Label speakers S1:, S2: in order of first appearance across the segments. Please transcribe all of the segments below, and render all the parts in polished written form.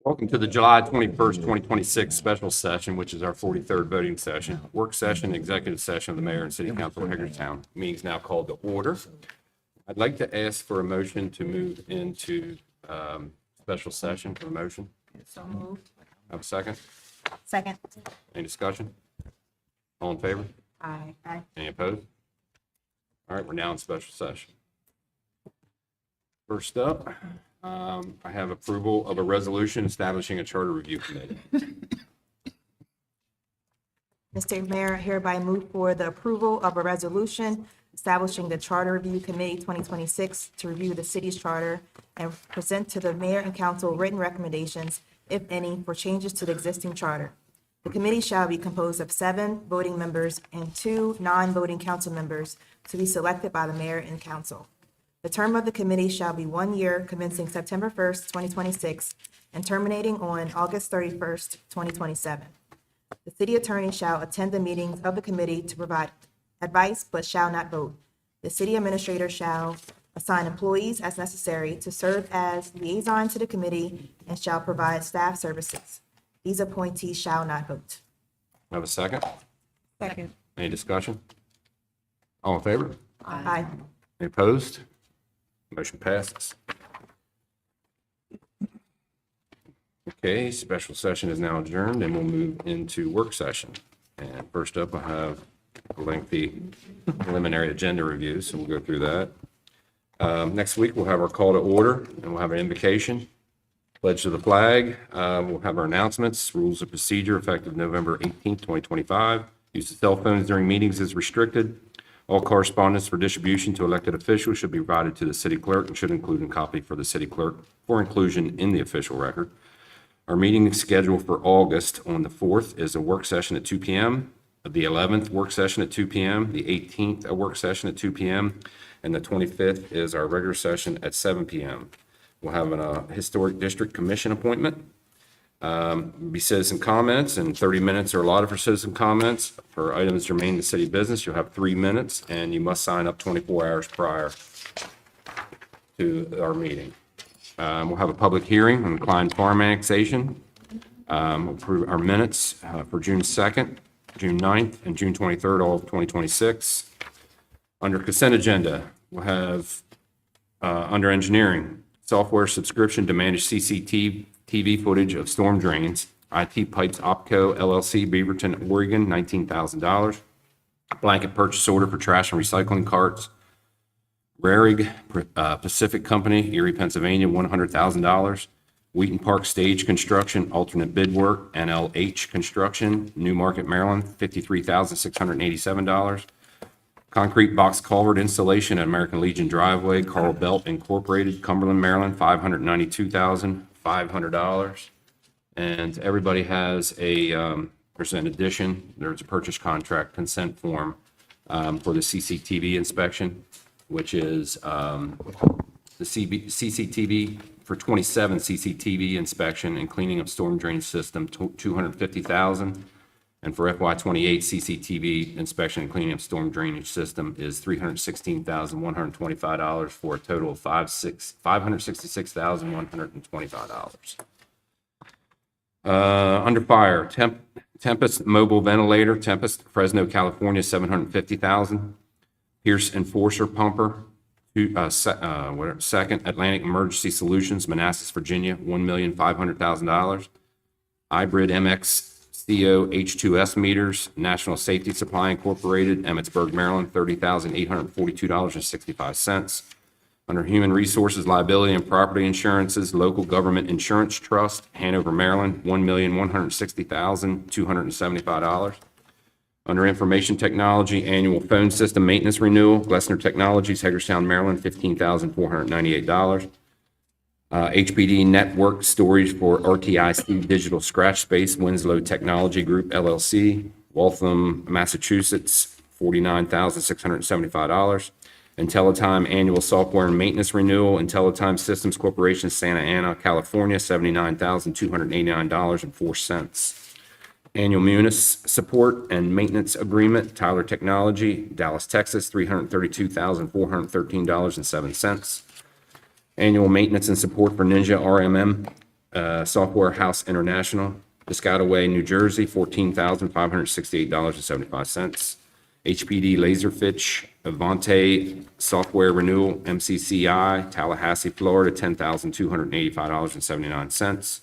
S1: Welcome to the July 21st, 2026 special session, which is our 43rd voting session, work session, executive session of the mayor and city council of Hagerstown. Meeting's now called to order. I'd like to ask for a motion to move into special session for a motion.
S2: So moved.
S1: Have a second?
S2: Second.
S1: Any discussion? All in favor?
S2: Aye. Aye.
S1: Any opposed? All right, we're now in special session. First up, I have approval of a resolution establishing a charter review committee.
S2: Mr. Mayor, I hereby move for the approval of a resolution establishing the Charter Review Committee 2026 to review the city's charter and present to the mayor and council written recommendations, if any, for changes to the existing charter. The committee shall be composed of 7 voting members and 2 non-voting council members to be selected by the mayor and council. The term of the committee shall be 1 year, commencing September 1st, 2026, and terminating on August 31st, 2027. The city attorney shall attend the meetings of the committee to provide advice, but shall not vote. The city administrator shall assign employees as necessary to serve as liaison to the committee and shall provide staff services. These appointees shall not vote.
S1: Have a second?
S2: Second.
S1: Any discussion? All in favor?
S2: Aye.
S1: Any opposed? Motion passes. Okay, special session is now adjourned and we'll move into work session. And first up, I have a lengthy preliminary agenda review, so we'll go through that. Next week, we'll have our call to order and we'll have an invocation, pledge to the flag. We'll have our announcements, rules of procedure effective November 18th, 2025. Use of cell phones during meetings is restricted. All correspondence for distribution to elected officials should be provided to the city clerk and should include a copy for the city clerk for inclusion in the official record. Our meeting scheduled for August on the 4th is a work session at 2 p.m., the 11th work session at 2 p.m., the 18th a work session at 2 p.m., and the 25th is our regular session at 7 p.m. We'll have a historic district commission appointment. Be citizen comments, and 30 minutes are allotted for citizen comments. For items germane to city business, you'll have 3 minutes, and you must sign up 24 hours prior to our meeting. We'll have a public hearing on the Klein Farm annexation. We'll approve our minutes for June 2nd, June 9th, and June 23rd, all of 2026. Under consent agenda, we'll have under engineering, software subscription to manage CCTV footage of storm drains, IT Pipes Opco LLC, Beaverton, Oregon, $19,000. Blanket purchase order for trash and recycling carts. Rarig Pacific Company, Erie, Pennsylvania, $100,000. Wheaton Park Stage Construction, alternate bid work, NLH Construction, New Market, Maryland, $53,687. Concrete box culvert installation at American Legion driveway, Carl Belt Incorporated, Cumberland, Maryland, $592,500. And everybody has there's an addition, there's a purchase contract consent form for the CCTV inspection, which is the CCTV for 27 CCTV inspection and cleaning of storm drain system, $250,000. And for FY '28, CCTV inspection and cleaning of storm drainage system is $316,125 for a total of $566,125. Under fire, Tempest mobile ventilator, Tempest, Fresno, California, $750,000. Pierce Enforcer pumper, second Atlantic Emergency Solutions, Manassas, Virginia, $1,500,000. iBrid MX CO H2S meters, National Safety Supply Incorporated, Emmitsburg, Maryland, $30,842.65. Under Human Resources, Liability and Property Insurances, Local Government Insurance Trust, Hanover, Maryland, $1,160,275. Under Information Technology, Annual Phone System Maintenance Renewal, Glessner Technologies, Hagerstown, Maryland, $15,498. HPD Network Storage for RTIC Digital Scratch Space, Winslow Technology Group, LLC, Waltham, Massachusetts, $49,675. IntelliTime Annual Software and Maintenance Renewal, IntelliTime Systems Corporation, Santa Ana, California, $79,289.04. Annual Munis Support and Maintenance Agreement, Tyler Technology, Dallas, Texas, $332,413.07. Annual maintenance and support for Ninja RMM Software House International, Piscataway, New Jersey, $14,568.75. HPD Laserfitch, Avante Software Renewal, MCCI, Tallahassee, Florida, $10,285.79.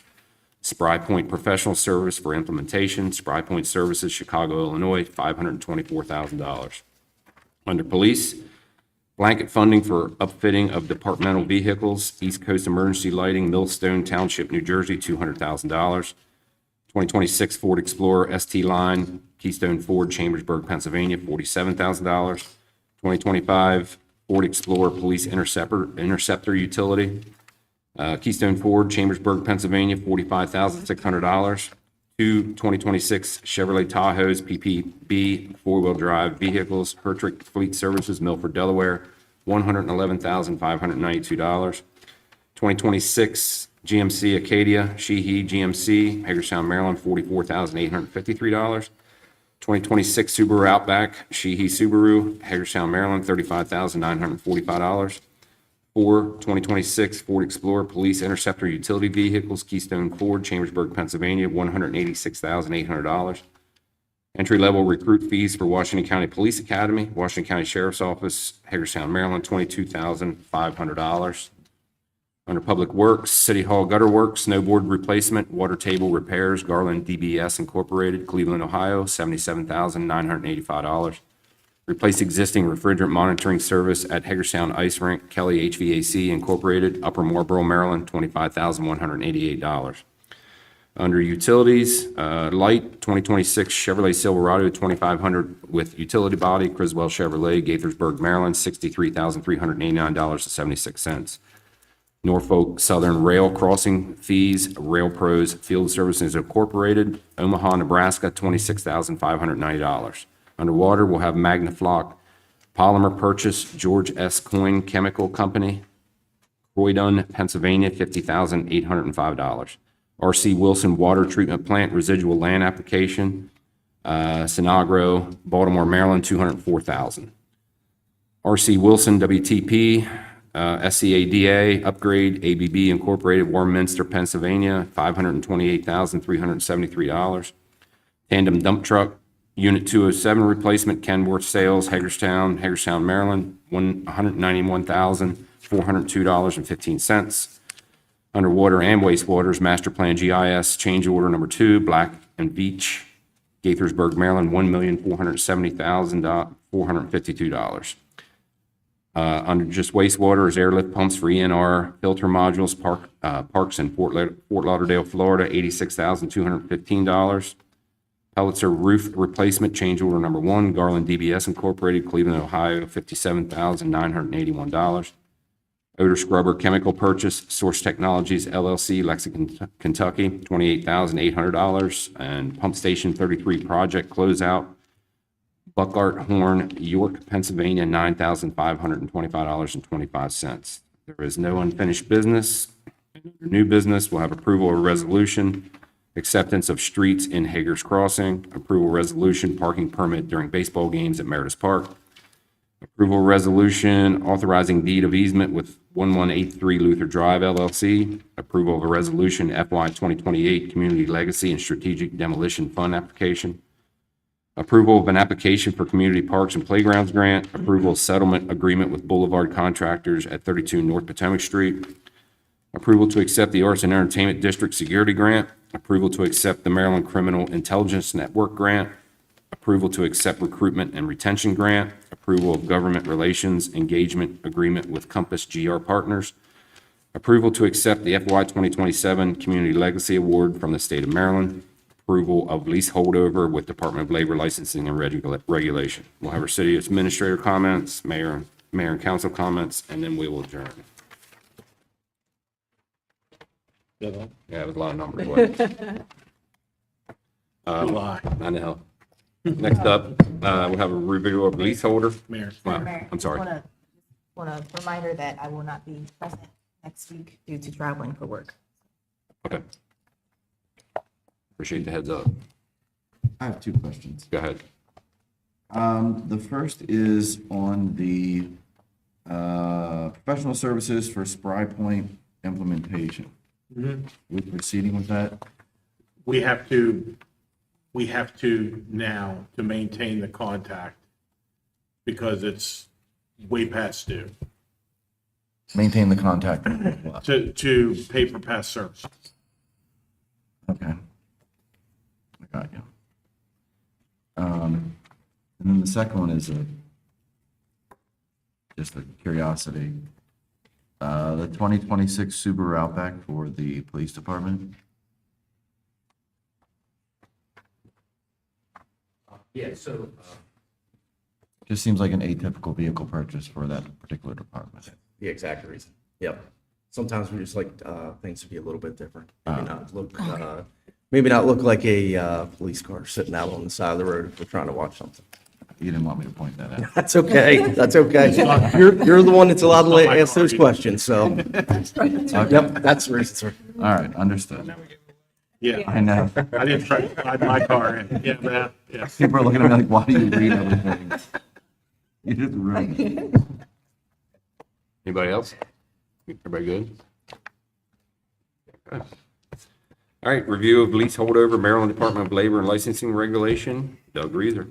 S1: Spry Point Professional Service for Implementation, Spry Point Services, Chicago, Illinois, $524,000. Under Police, blanket funding for upfitting of departmental vehicles, East Coast Emergency Lighting, Millstone Township, New Jersey, $200,000. 2026 Ford Explorer ST Line, Keystone Ford, Chambersburg, Pennsylvania, $47,000. 2025 Ford Explorer Police Interceptor Utility, Keystone Ford, Chambersburg, Pennsylvania, $45,600. Two 2026 Chevrolet Tahoes PPB four-wheel drive vehicles, Hertrick Fleet Services, Milford, Delaware, $111,592. 2026 GMC Acadia Sheehy GMC, Hagerstown, Maryland, $44,853. 2026 Subaru Outback Sheehy Subaru, Hagerstown, Maryland, $35,945. 2026 Ford Explorer Police Interceptor Utility Vehicles, Keystone Ford, Chambersburg, Pennsylvania, $186,800. Entry-level recruit fees for Washington County Police Academy, Washington County Sheriff's Office, Hagerstown, Maryland, $22,500. Under Public Works, City Hall Gutter Work, Snowboard Replacement, Water Table Repairs, Garland DBS Incorporated, Cleveland, Ohio, $77,985. Replace existing refrigerant monitoring service at Hagerstown Ice Rink, Kelly HVAC Incorporated, Upper Marlboro, Maryland, $25,188. Under Utilities, Light, 2026 Chevrolet Silverado 2500 with utility body, Criswell Chevrolet, Gaithersburg, Maryland, $63,389.76. Norfolk Southern Rail Crossing Fees, Rail Pros Field Services Incorporated, Omaha, Nebraska, $26,590. Underwater, we'll have Magnafloc Polymer Purchase, George S. Coyne Chemical Company, Croydon, Pennsylvania, $50,805. R.C. Wilson Water Treatment Plant Residual Land Application, Sinagro, Baltimore, Maryland, $204,000. R.C. Wilson WTP, SCADA Upgrade, ABB Incorporated, Warminster, Pennsylvania, $528,373. Tandem Dump Truck, Unit 207 Replacement, Kenworth Sales, Hagerstown, Maryland, $191,402.15. Underwater and Wastewaters, Master Plan GIS, Change Order Number 2, Black and Beach, Gaithersburg, Maryland, $1,470,452. Under just wastewater is airlift pumps for ENR, filter modules, parks in Fort Lauderdale, Florida, $86,215. Pellitzer roof replacement, change order number 1, Garland DBS Incorporated, Cleveland, Ohio, $57,981. Odor scrubber chemical purchase, Source Technologies LLC, Lexington, Kentucky, $28,800. And pump station 33 project closeout, Buckhart Horn, York, Pennsylvania, $9,525.25. There is no unfinished business. Under new business, we'll have approval of resolution, acceptance of streets in Hager's Crossing, approval resolution, parking permit during baseball games at Meredith Park, approval resolution authorizing deed of easement with 1183 Luther Drive LLC, approval of a resolution FY 2028 Community Legacy and Strategic Demolition Fund application, approval of an application for Community Parks and Playgrounds grant, approval of settlement agreement with Boulevard Contractors at 32 North Potomac Street, approval to accept the Arts and Entertainment District Security Grant, approval to accept the Maryland Criminal Intelligence Network Grant, approval to accept Recruitment and Retention Grant, approval of Government Relations Engagement Agreement with Compass GR Partners, approval to accept the FY 2027 Community Legacy Award from the state of Maryland, approval of lease holdover with Department of Labor Licensing and Regulation. We'll have our city administrator comments, mayor and council comments, and then we will adjourn. Yeah, it was a lot of numbers. wasn't it? I know. Next up, we'll have a review of leaseholder.
S3: Mayor.
S1: Wow,
S2: Mayor,
S1: I'm sorry.
S2: Want a reminder that I will not be present next week due to traveling for work.
S1: Okay. Appreciate the heads up.
S4: I have two questions.
S1: Go ahead.
S4: The first is on the professional services for Spry Point implementation. with proceeding with that?
S3: We have to now to maintain the contact because it's way past due
S4: Maintain the contact. What?
S3: to pay for past services.
S4: Okay. I got you. And then the second one is just a curiosity. The 2026 Subaru Outback for the police department.
S5: Yeah, so,
S4: Just seems like an atypical vehicle purchase for that particular department.
S5: the exact reason. Yep. Sometimes we just like things to be a little bit different. Maybe not look like a police car sitting out on the side of the road if we're trying to watch something.
S4: You didn't want me to point that out.
S5: That's okay. That's okay. You're the one that's allowed to ask those questions, so. Yep, that's the reason, sir.
S4: All right, understood.
S3: Yeah,
S4: I know.
S3: I didn't try to slide my car in. Yeah, that, yes.
S4: People are looking at me like, why do you read everything? You just ruined it.
S1: Anybody else? Everybody good? Okay. All right, review of lease holdover, Maryland Department of Labor and Licensing Regulation, Doug Reeser.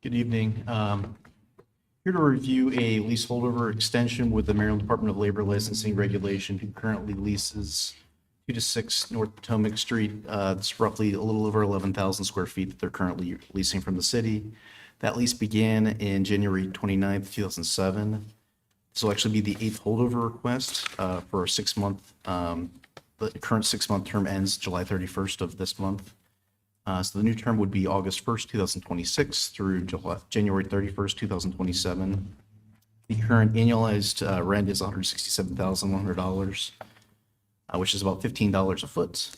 S6: Good evening. Here to review a lease holdover extension with the Maryland Department of Labor Licensing Regulation, who currently leases 2 to 6 North Potomac Street. It's roughly a little over 11,000 square feet that they're currently leasing from the city. That lease began in January 29th, 2007. This will actually be the 8th holdover request for a 6-month, the current 6-month term ends July 31st of this month. So the new term would be August 1st, 2026 through January 31st, 2027. The current annualized rent is $167,100, which is about $15 a foot.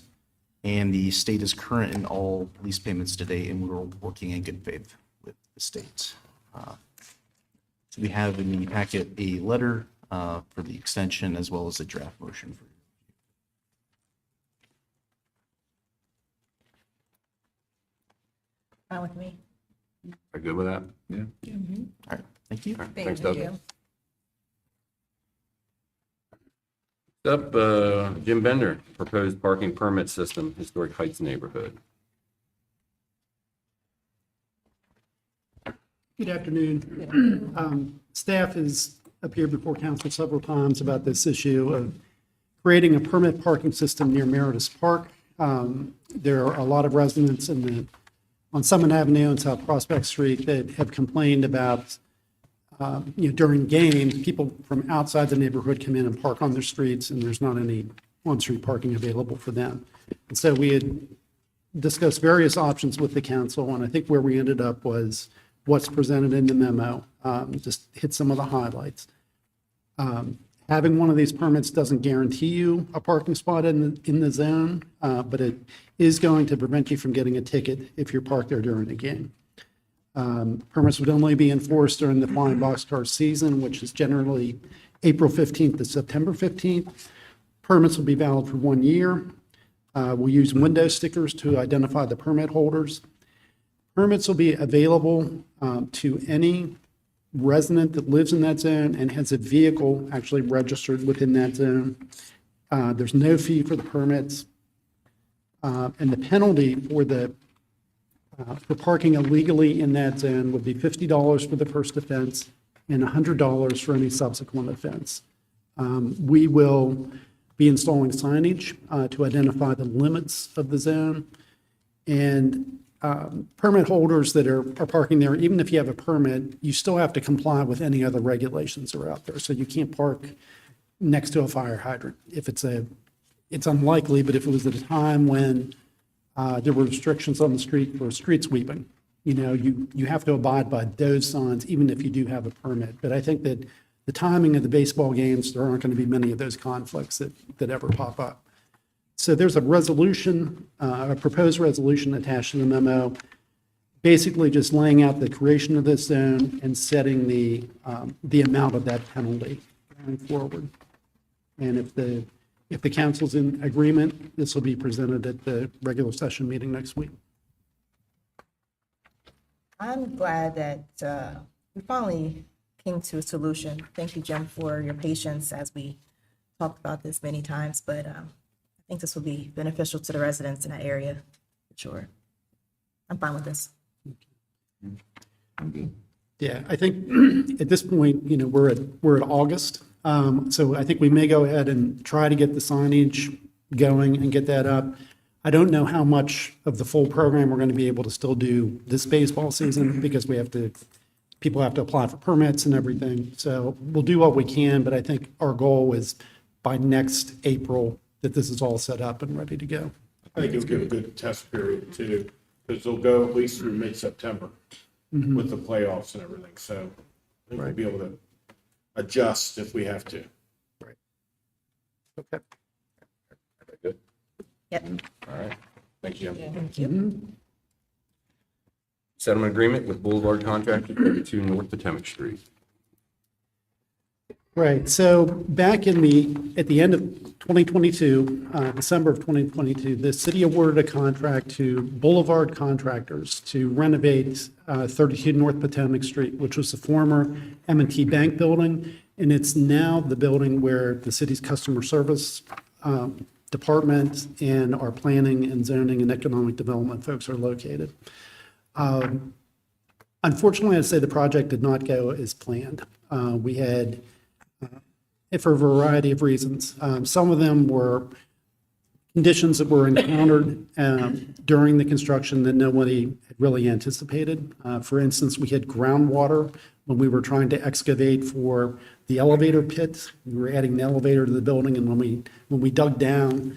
S6: And the state is current in all lease payments today, and we're working in good faith with the state. So we have in the packet a letter for the extension as well as a draft motion for
S2: Fine with me.
S1: Are you good with that?
S4: Yeah.
S6: All right, thank you.
S1: All right, thanks, Doug.
S2: you.
S1: Up, Jim Bender, proposed parking permit system, Historic Heights neighborhood.
S7: Good afternoon. Staff has appeared before council several times about this issue of creating a permit parking system near Meredith Park. There are a lot of residents on Summit Avenue and South Prospect Street that have complained about, during games, people from outside the neighborhood come in and park on their streets, and there's not any on-street parking available for them. And so we had discussed various options with the council, and I think where we ended up was what's presented in the memo, just hit some of the highlights. Having one of these permits doesn't guarantee you a parking spot in the zone, but it is going to prevent you from getting a ticket if you're parked there during a game. Permits would only be enforced during the flying boxcar season, which is generally April 15th to September 15th. Permits will be valid for 1 year. We'll use window stickers to identify the permit holders. Permits will be available to any resident that lives in that zone and has a vehicle actually registered within that zone. There's no fee for the permits. And the penalty for parking illegally in that zone would be $50 for the first offense and $100 for any subsequent offense. We will be installing signage to identify the limits of the zone. And permit holders that are parking there, even if you have a permit, you still have to comply with any other regulations that are out there. So you can't park next to a fire hydrant. It's unlikely, but if it was at a time when there were restrictions on the street for street sweeping, you have to abide by those signs, even if you do have a permit. But I think that the timing of the baseball games, there aren't going to be many of those conflicts that ever pop up. So there's a resolution, a proposed resolution attached to the memo, basically just laying out the creation of this zone and setting the amount of that penalty going forward. And if the council's in agreement, this will be presented at the regular session meeting next week.
S2: I'm glad that we finally came to a solution. Thank you, Jim, for your patience as we talked about this many times, but I think this will be beneficial to the residents in that area, for sure. I'm fine with this.
S4: I'm good.
S7: Yeah, I think at this point, we're at August. So I think we may go ahead and try to get the signage going and get that up. I don't know how much of the full program we're going to be able to still do this baseball season because people have to apply for permits and everything. So we'll do what we can, but I think our goal is by next April that this is all set up and ready to go.
S3: I think it'll give a good test period too, because they'll go at least through mid-September with the playoffs and everything. So I think we'll be able to adjust if we have to.
S7: Okay.
S1: Good.
S2: Yep,
S1: All right. Thank you.
S2: thank you.
S1: Settlement agreement with Boulevard Contractor, 32 North Potomac Street.
S7: Right, so back at the end of 2022, December of 2022, the city awarded a contract to Boulevard Contractors to renovate 32 North Potomac Street, which was the former M&T Bank building, and it's now the building where the city's customer service department and our planning and zoning and economic development folks are located. Unfortunately, I'd say the project did not go as planned. We had for a variety of reasons. Some of them were conditions that were encountered during the construction that nobody had really anticipated. For instance, we had groundwater when we were trying to excavate for the elevator pit. We were adding the elevator to the building, and when we dug down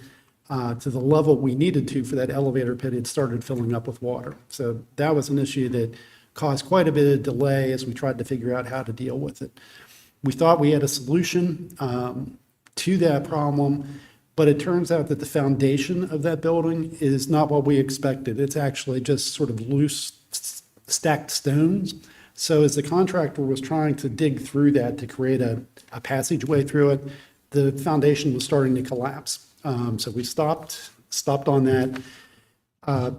S7: to the level we needed to for that elevator pit, it started filling up with water. So that was an issue that caused quite a bit of delay as we tried to figure out how to deal with it. We thought we had a solution to that problem, but it turns out that the foundation of that building is not what we expected. It's actually just sort of loose, stacked stones. So as the contractor was trying to dig through that to create a passageway through it, the foundation was starting to collapse. So we stopped on that.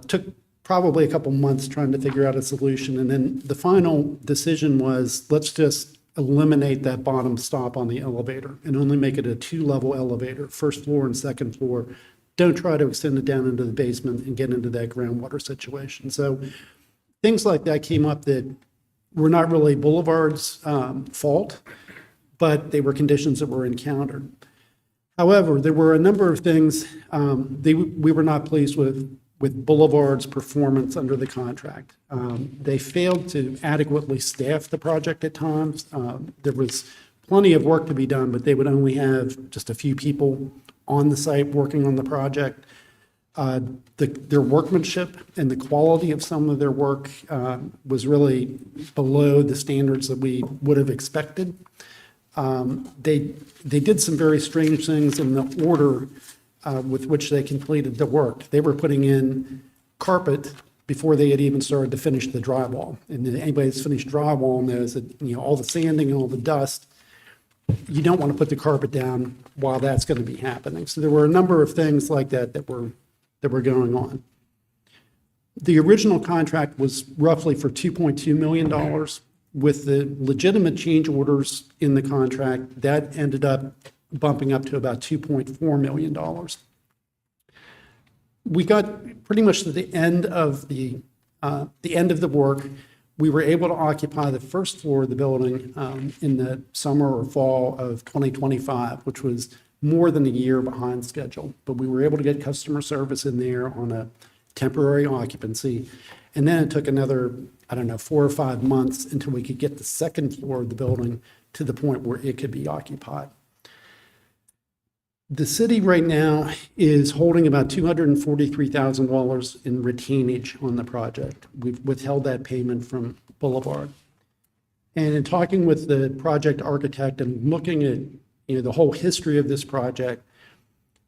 S7: Took probably a couple months trying to figure out a solution. And then the final decision was, let's just eliminate that bottom stop on the elevator and only make it a 2-level elevator, first floor and second floor. Don't try to extend it down into the basement and get into that groundwater situation. So things like that came up that were not really Boulevard's fault, but they were conditions that were encountered. However, there were a number of things we were not pleased with Boulevard's performance under the contract. They failed to adequately staff the project at times. There was plenty of work to be done, but they would only have just a few people on the site working on the project. Their workmanship and the quality of some of their work was really below the standards that we would have expected. They did some very strange things in the order with which they completed the work. They were putting in carpet before they had even started to finish the drywall. And anybody that's finished drywall knows that, all the sanding and all the dust, you don't want to put the carpet down while that's going to be happening. So there were a number of things like that were going on. The original contract was roughly for $2.2 million. With the legitimate change orders in the contract, that ended up bumping up to about $2.4 million. We got pretty much to the end of the work. We were able to occupy the first floor of the building in the summer or fall of 2025, which was more than a year behind schedule. But we were able to get customer service in there on a temporary occupancy. And then it took another, 4 or 5 months until we could get the second floor of the building to the point where it could be occupied. The city right now is holding about $243,000 in retainage on the project. We've withheld that payment from Boulevard. And in talking with the project architect and looking at the whole history of this project,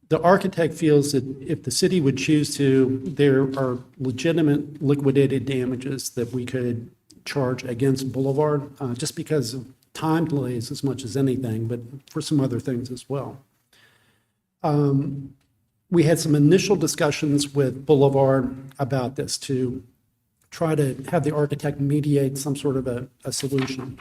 S7: the architect feels that if the city would choose to, there are legitimate liquidated damages that we could charge against Boulevard, just because of time delays as much as anything, but for some other things as well. We had some initial discussions with Boulevard about this to try to have the architect mediate some sort of a solution.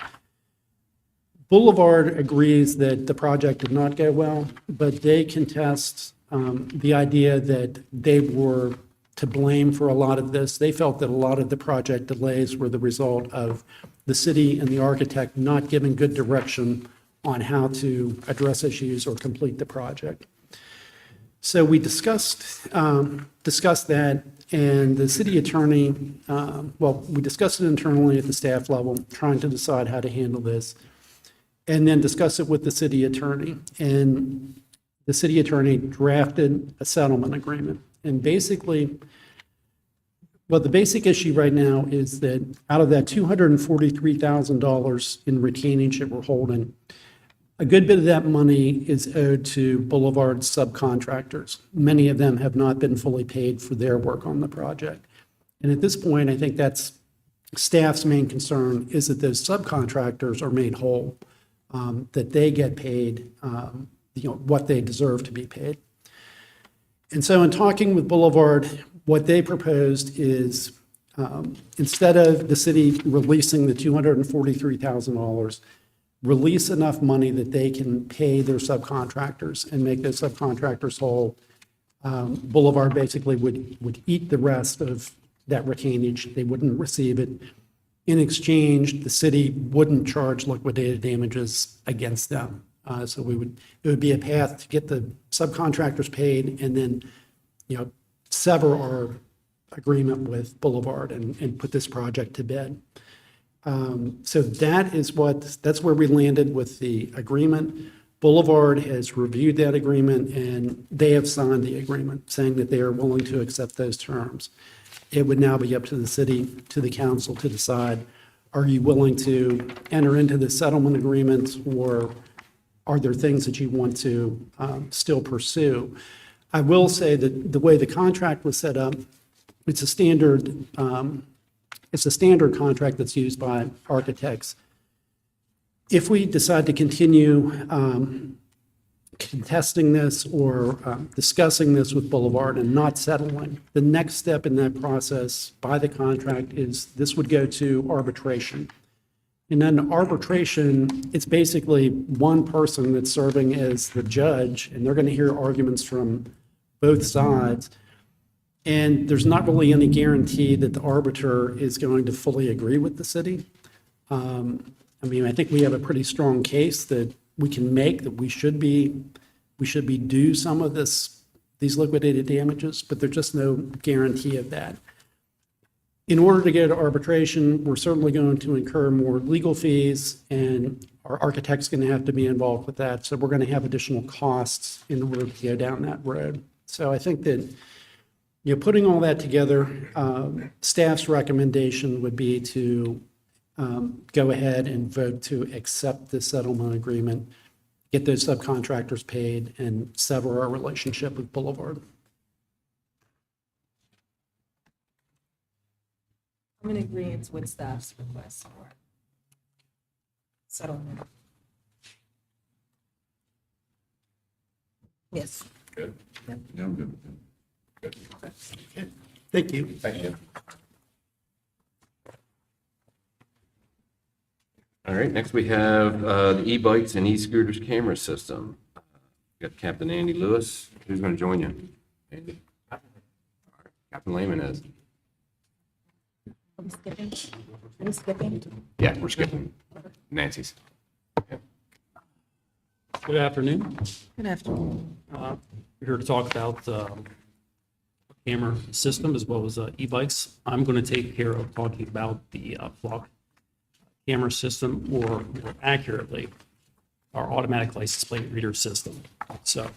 S7: Boulevard agrees that the project did not go well, but they contest the idea that they were to blame for a lot of this. They felt that a lot of the project delays were the result of the city and the architect not giving good direction on how to address issues or complete the project. So we discussed that, and the city attorney, we discussed it internally at the staff level, trying to decide how to handle this, and then discuss it with the city attorney. And the city attorney drafted a settlement agreement. And basically, the basic issue right now is that out of that $243,000 in retainage that we're holding, a good bit of that money is owed to Boulevard subcontractors. Many of them have not been fully paid for their work on the project. And at this point, I think that's staff's main concern, is that those subcontractors are made whole, that they get paid, what they deserve to be paid. And so in talking with Boulevard, what they proposed is, instead of the city releasing the $243,000, release enough money that they can pay their subcontractors and make those subcontractors whole. Boulevard basically would eat the rest of that retainage. They wouldn't receive it. In exchange, the city wouldn't charge liquidated damages against them. So it would be a path to get the subcontractors paid and then, sever our agreement with Boulevard and put this project to bed. So that's where we landed with the agreement. Boulevard has reviewed that agreement and they have signed the agreement, saying that they are willing to accept those terms. It would now be up to the city, to the council to decide, are you willing to enter into the settlement agreement, or are there things that you want to still pursue? I will say that the way the contract was set up, it's a standard contract that's used by architects. If we decide to continue contesting this or discussing this with Boulevard and not settling, the next step in that process by the contract is this would go to arbitration. And then arbitration, it's basically one person that's serving as the judge, and they're going to hear arguments from both sides. And there's not really any guarantee that the arbiter is going to fully agree with the city. I think we have a pretty strong case that we can make that we should be due some of these liquidated damages, but there's just no guarantee of that. In order to go to arbitration, we're certainly going to incur more legal fees, and our architect's going to have to be involved with that. So we're going to have additional costs in order to go down that road. So I think that, putting all that together, staff's recommendation would be to go ahead and vote to accept the settlement agreement, get those subcontractors paid, and sever our relationship with Boulevard.
S2: I'm in agreement with staff's request for settlement. Yes.
S1: Good.
S4: Yeah, I'm good with that.
S1: Good.
S7: Thank you.
S1: Thank you. All right, next we have the e-bikes and e-scooters camera system. Got Captain Andy Lewis. Who's going to join you? Andy? All right, Captain Lehman is.
S2: Are we skipping? Are we skipping?
S1: Yeah, we're skipping Nancy's.
S8: Good afternoon.
S2: Good afternoon.
S8: We're here to talk about camera system as well as e-bikes. I'm going to take care of talking about the flock camera system, or more accurately, our automatic license plate reader system. So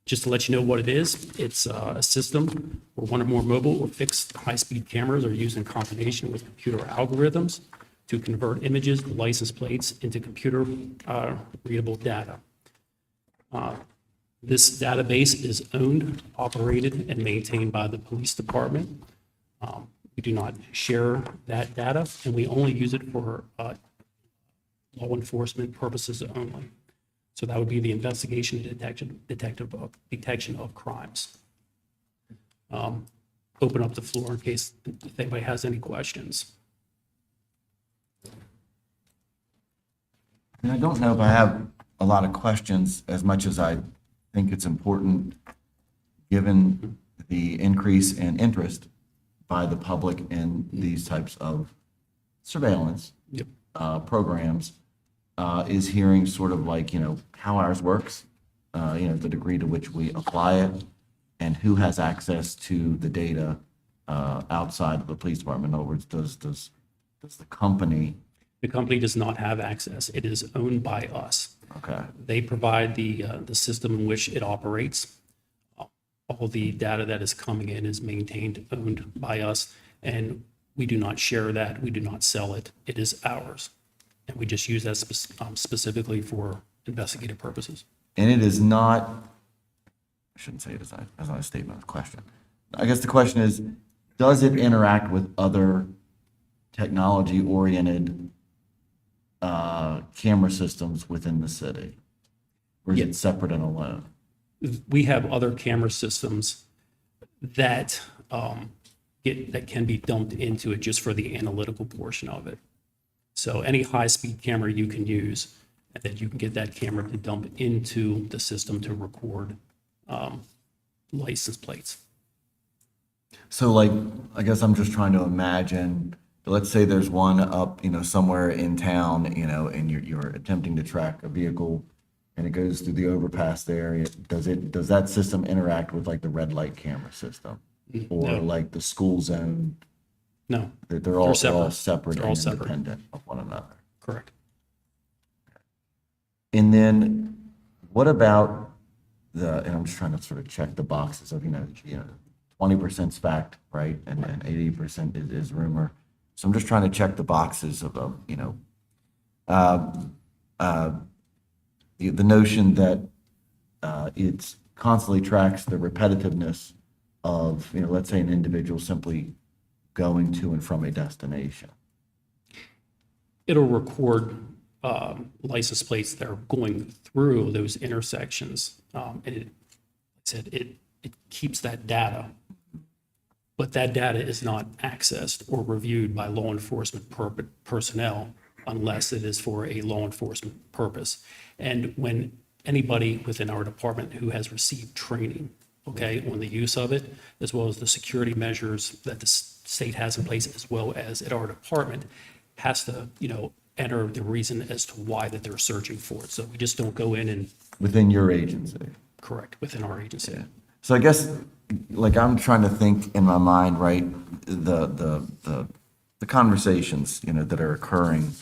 S8: just to let you know what it is, it's a system where one or more mobile or fixed high-speed cameras are used in combination with computer algorithms to convert images, license plates into computer readable data. This database is owned, operated, and maintained by the police department. We do not share that data, and we only use it for law enforcement purposes only. So that would be the investigation and detection of crimes. Open up the floor in case if anybody has any questions.
S4: And I don't know if I have a lot of questions as much as I think it's important, given the increase in interest by the public in these types of surveillance
S8: Yep.
S4: programs, is hearing sort of like, how ours works, the degree to which we apply it, and who has access to the data outside of the police department. In other words, does the company,
S8: The company does not have access. It is owned by us.
S4: okay,
S8: They provide the system in which it operates. All the data that is coming in is maintained, owned by us, and we do not share that. We do not sell it. It is ours. And we just use that specifically for investigative purposes.
S4: and it is not, I shouldn't say it as not a statement, it's a question. I guess the question is, does it interact with other technology-oriented camera systems within the city? Or is
S8: Yeah.
S4: it separate and alone?
S8: We have other camera systems that that can be dumped into it just for the analytical portion of it. So any high-speed camera you can use, and then you can get that camera to dump into the system to record license plates.
S4: So like, I guess I'm just trying to imagine, let's say there's one up, somewhere in town, and you're attempting to track a vehicle and it goes through the overpass there. Does that system interact with like the red light camera system? Or
S8: No.
S4: like the school zone?
S8: No,
S4: They're all
S8: separate.
S4: separate
S8: They're all
S4: and
S8: separate.
S4: independent of one another.
S8: correct.
S4: And then what about and I'm just trying to sort of check the boxes of, 20% is fact, right? And 80% is rumor. So I'm just trying to check the boxes of, the notion that it's constantly tracks the repetitiveness of, let's say an individual simply going to and from a destination.
S8: It'll record license plates that are going through those intersections. And it said it keeps that data, but that data is not accessed or reviewed by law enforcement personnel unless it is for a law enforcement purpose. And when anybody within our department who has received training, okay, on the use of it, as well as the security measures that the state has in place, as well as at our department, has to, enter the reason as to why that they're searching for it. So we just don't go in and
S4: Within your agency.
S8: correct within our agency.
S4: So I guess, like, I'm trying to think in my mind, right, the conversations, that are occurring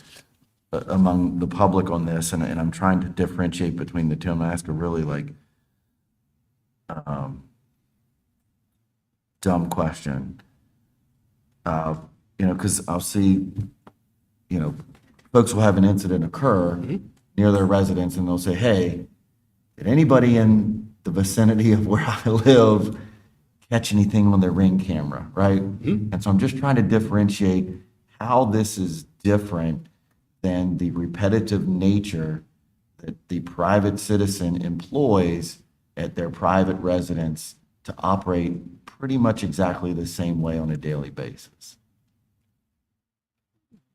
S4: among the public on this, and I'm trying to differentiate between the two. I'm gonna ask a really, like, dumb question. Because I'll see, folks will have an incident occur near their residence, and they'll say, hey, did anybody in the vicinity of where I live catch anything on their Ring camera, right? And so I'm just trying to differentiate how this is different than the repetitive nature that the private citizen employs at their private residence to operate pretty much exactly the same way on a daily basis.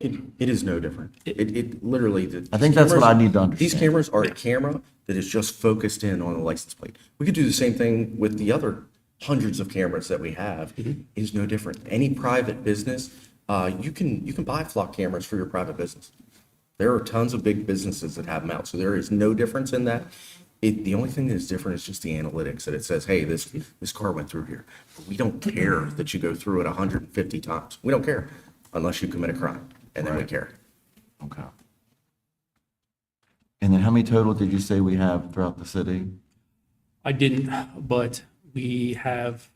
S5: It is no different. It literally.
S4: I think that's what I need to
S5: These
S4: understand.
S5: cameras are a camera that is just focused in on a license plate. We could do the same thing with the other hundreds of cameras that we have. Is no different. Any private business, you can buy flock cameras for your private business. There are tons of big businesses that have them out, so there is no difference in that. The only thing that is different is just the analytics, that it says, hey, this car went through here. But we don't care that you go through it 150 times. We don't care unless you commit a crime, and then we care.
S4: Okay. And then how many total did you say we have throughout the city?
S8: I didn't, but we have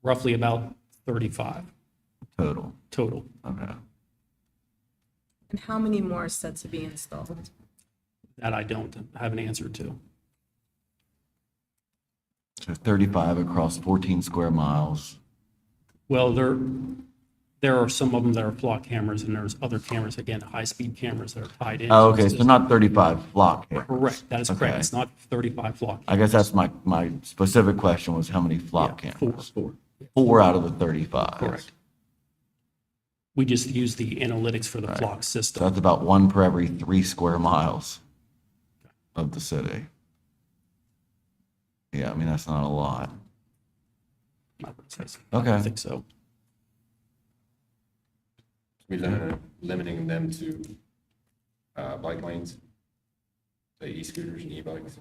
S8: roughly about 35
S4: Total.
S8: total.
S4: Okay.
S9: And how many more are set to be installed?
S8: That I don't have an answer to.
S4: So 35 across 14 square miles.
S8: Well, there are some of them that are flock cameras, and there's other cameras, again, high-speed cameras that are tied in.
S4: Oh, okay, so not 35 flock cameras.
S8: Correct, that is correct.
S4: Okay.
S8: It's not 35 flock.
S4: I guess that's my specific question was how many flock
S8: Yeah,
S4: cameras?
S8: four.
S4: 4 out of the 35.
S8: Correct. We just use the analytics for the flock
S4: So
S8: system.
S4: that's about 1 per every 3 square miles of the city. Yeah, I mean, that's not a lot.
S8: I would say so.
S4: Okay.
S8: I think so.
S1: We limiting them to bike lanes, say e-scooters and e-bikes.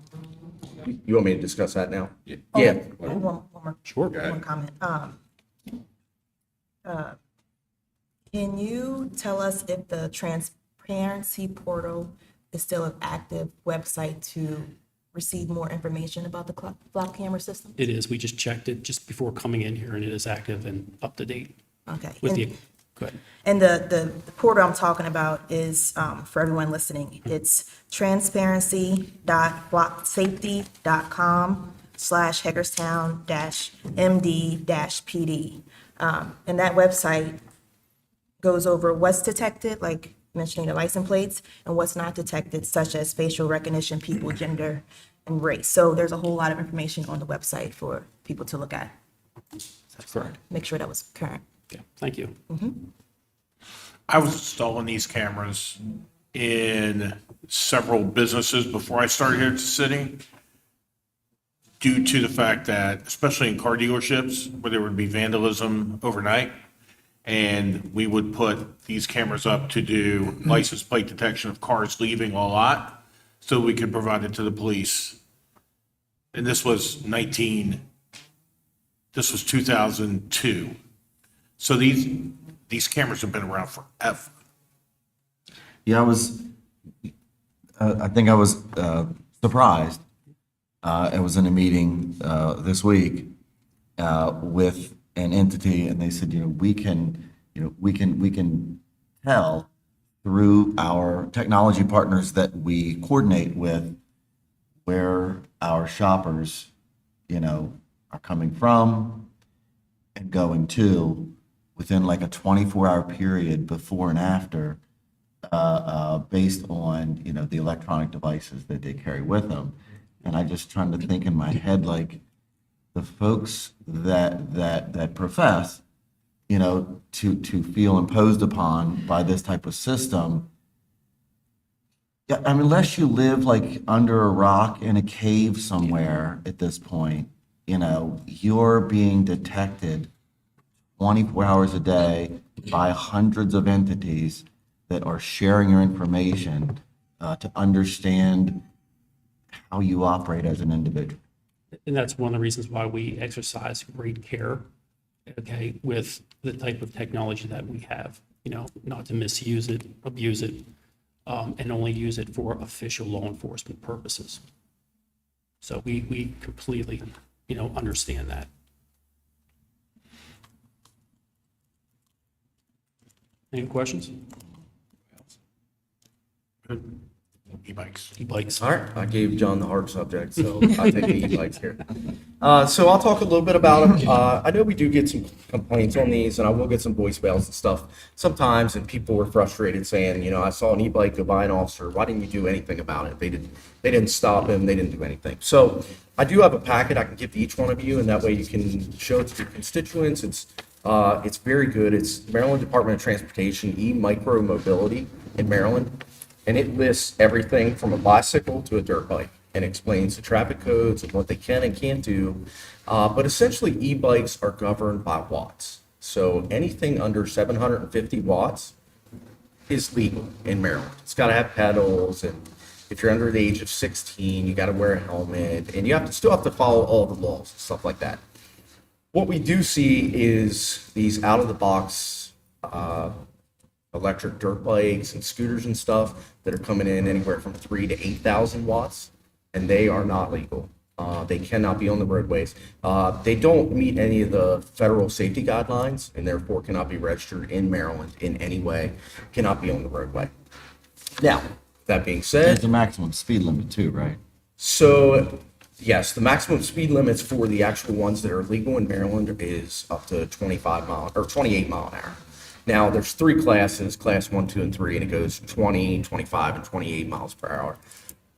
S5: You want me to discuss that now?
S1: Yeah.
S5: Yeah.
S2: One more.
S8: Sure.
S1: Go ahead.
S2: One comment. Can you tell us if the transparency portal is still an active website to receive more information about the flock camera system?
S8: It is. We just checked it just before coming in here, and it is active and up to date
S2: Okay.
S8: with
S2: And-
S8: the, go ahead.
S2: And the portal I'm talking about is, for everyone listening, it's transparency.flockSafety.com/Hagerstown-MD-PD. And that website goes over what's detected, like mentioning the license plates, and what's not detected, such as facial recognition, people, gender, and race. So there's a whole lot of information on the website for people to look at.
S8: That's correct.
S2: Make sure that was current.
S8: Okay, thank you.
S3: I was installing these cameras in several businesses before I started here at the city, due to the fact that, especially in car dealerships, where there would be vandalism overnight, and we would put these cameras up to do license plate detection of cars leaving a lot, so we could provide it to the police. And this was 2002. So these cameras have been around forever.
S4: Yeah, I think I was surprised. I was in a meeting this week with an entity, and they said, we can tell through our technology partners that we coordinate with where our shoppers, are coming from and going to within like a 24-hour period before and after, based on, the electronic devices that they carry with them. And I just trying to think in my head, like, the folks that profess, to feel imposed upon by this type of system, yeah, I mean, unless you live like under a rock in a cave somewhere at this point, you're being detected 24 hours a day by hundreds of entities that are sharing your information to understand how you operate as an individual.
S8: And that's one of the reasons why we exercise great care, okay, with the type of technology that we have, not to misuse it, abuse it, and only use it for official law enforcement purposes. So we completely, understand that. Any questions?
S3: E-bikes.
S8: E-bikes.
S5: All right, I gave John the hard subject, so I'll take the e-bikes here. So I'll talk a little bit about them. I know we do get some complaints on these, and I will get some voicemails and stuff sometimes, and people were frustrated saying, I saw an e-bike go by an officer. Why didn't you do anything about it? They didn't stop him. They didn't do anything. So I do have a packet I can give to each one of you, and that way you can show it to your constituents. It's very good. It's Maryland Department of Transportation, e-micro mobility in Maryland. And it lists everything from a bicycle to a dirt bike and explains the traffic codes and what they can and can't do. But essentially, e-bikes are governed by watts. So anything under 750 watts is legal in Maryland. It's got to have pedals, and if you're under the age of 16, you got to wear a helmet, and you still have to follow all the laws and stuff like that. What we do see is these out-of-the-box electric dirt bikes and scooters and stuff that are coming in anywhere from 3,000 to 8,000 watts, and they are not legal. They cannot be on the roadways. They don't meet any of the federal safety guidelines, and therefore cannot be registered in Maryland in any way, cannot be on the roadway. Now, that being said,
S4: There's a maximum speed limit too, right?
S5: so yes, the maximum speed limits for the actual ones that are legal in Maryland is up to 25 mile or 28 mile an hour. Now, there's 3 classes, class 1, 2, and 3, and it goes 20, 25, and 28 miles per hour.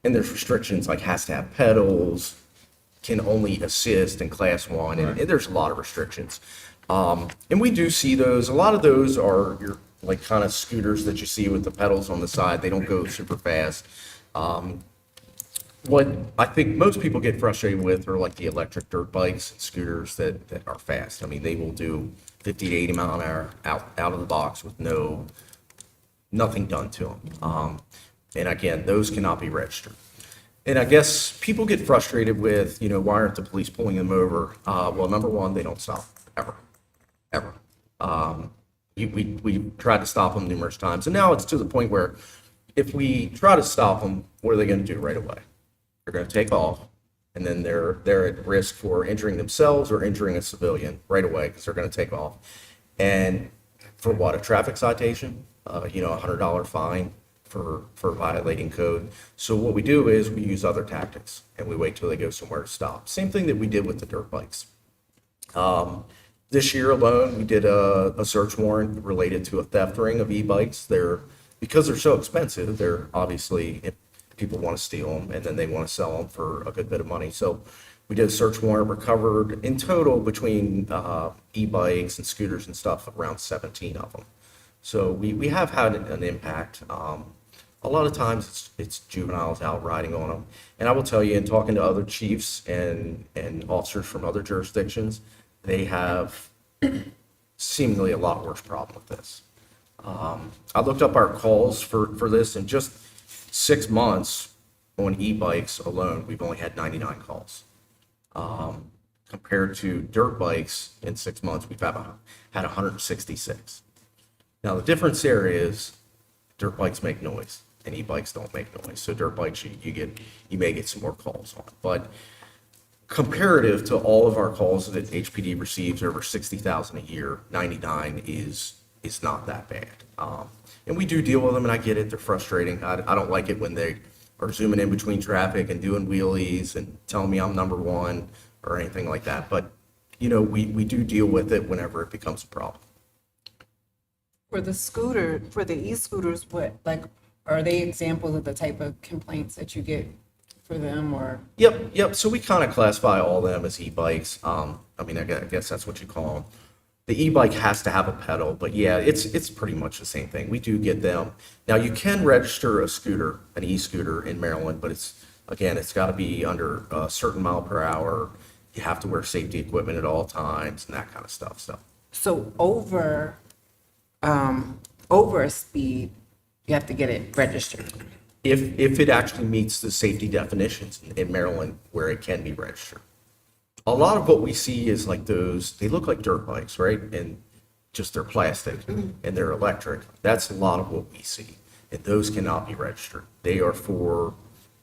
S5: And there's restrictions like has to have pedals, can only assist in class 1, and there's a lot of restrictions. And we do see those. A lot of those are like kind of scooters that you see with the pedals on the side. They don't go super fast. What I think most people get frustrated with are like the electric dirt bikes and scooters that are fast. I mean, they will do 50 to 80 mile an hour out of the box with nothing done to them. And again, those cannot be registered. And I guess people get frustrated with, why aren't the police pulling them over? Well, number one, they don't stop ever. We tried to stop them numerous times, and now it's to the point where if we try to stop them, what are they going to do right away? They're going to take off, and then they're at risk for injuring themselves or injuring a civilian right away because they're going to take off. And for what, a traffic citation? $100 fine for violating code. So what we do is we use other tactics, and we wait till they go somewhere to stop. Same thing that we did with the dirt bikes. This year alone, we did a search warrant related to a theft ring of e-bikes. Because they're so expensive, they're obviously, if people want to steal them, and then they want to sell them for a good bit of money. So we did a search warrant, recovered in total between e-bikes and scooters and stuff, around 17 of them. So we have had an impact. A lot of times it's juveniles out riding on them. And I will tell you, in talking to other chiefs and officers from other jurisdictions, they have seemingly a lot worse problem with this. I looked up our calls for this. In just 6 months on e-bikes alone, we've only had 99 calls. Compared to dirt bikes, in 6 months, we've had 166. Now, the difference there is dirt bikes make noise and e-bikes don't make noise. So dirt bikes, you may get some more calls on. But comparative to all of our calls that HPD receives, over 60,000 a year, 99 is not that bad. And we do deal with them, and I get it. They're frustrating. I don't like it when they are zooming in between traffic and doing wheelies and telling me I'm number one or anything like that. But, we do deal with it whenever it becomes a problem.
S9: For the e-scooters, are they examples of the type of complaints that you get for them, or?
S5: Yep. So we kind of classify all of them as e-bikes. I guess that's what you call them. The e-bike has to have a pedal, but yeah, it's pretty much the same thing. We do get them. Now, you can register a scooter, an e-scooter in Maryland, but it's got to be under a certain mile per hour. You have to wear safety equipment at all times and that kind of stuff.
S9: So over a speed, you have to get it registered.
S5: If it actually meets the safety definitions in Maryland where it can be registered. A lot of what we see is like they look like dirt bikes, right? And just they're plastic and they're electric. That's a lot of what we see. And those cannot be registered. They are for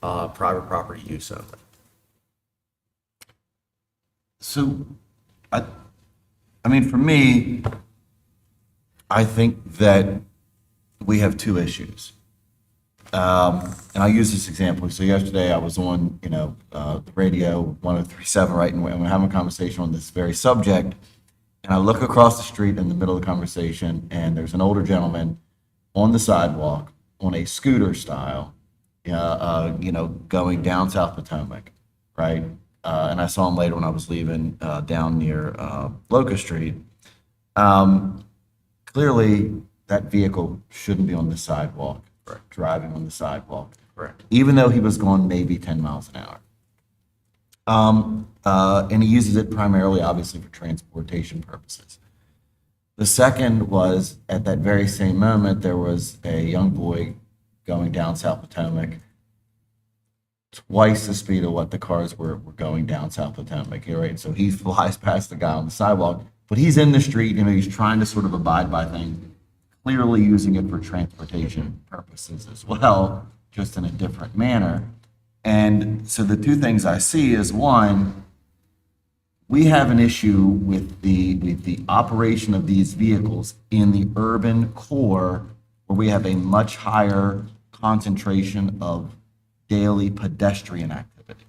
S5: private property use only.
S4: So, for me, I think that we have two issues. And I'll use this example. So yesterday I was on, the radio 1037, right, and we're having a conversation on this very subject. And I look across the street in the middle of the conversation, and there's an older gentleman on the sidewalk on a scooter style, going down South Potomac, right? And I saw him later when I was leaving down near Locust Street. Clearly, that vehicle shouldn't be on the sidewalk, driving on the sidewalk.
S5: Correct.
S4: Even though he was going maybe 10 miles an hour. And he uses it primarily, obviously, for transportation purposes. The second was, at that very same moment, there was a young boy going down South Potomac, twice the speed of what the cars were going down South Potomac, right? So he flies past the guy on the sidewalk, but he's in the street, he's trying to sort of abide by things, clearly using it for transportation purposes as well, just in a different manner. And so the two things I see is, one, we have an issue with the operation of these vehicles in the urban core, where we have a much higher concentration of daily pedestrian activity.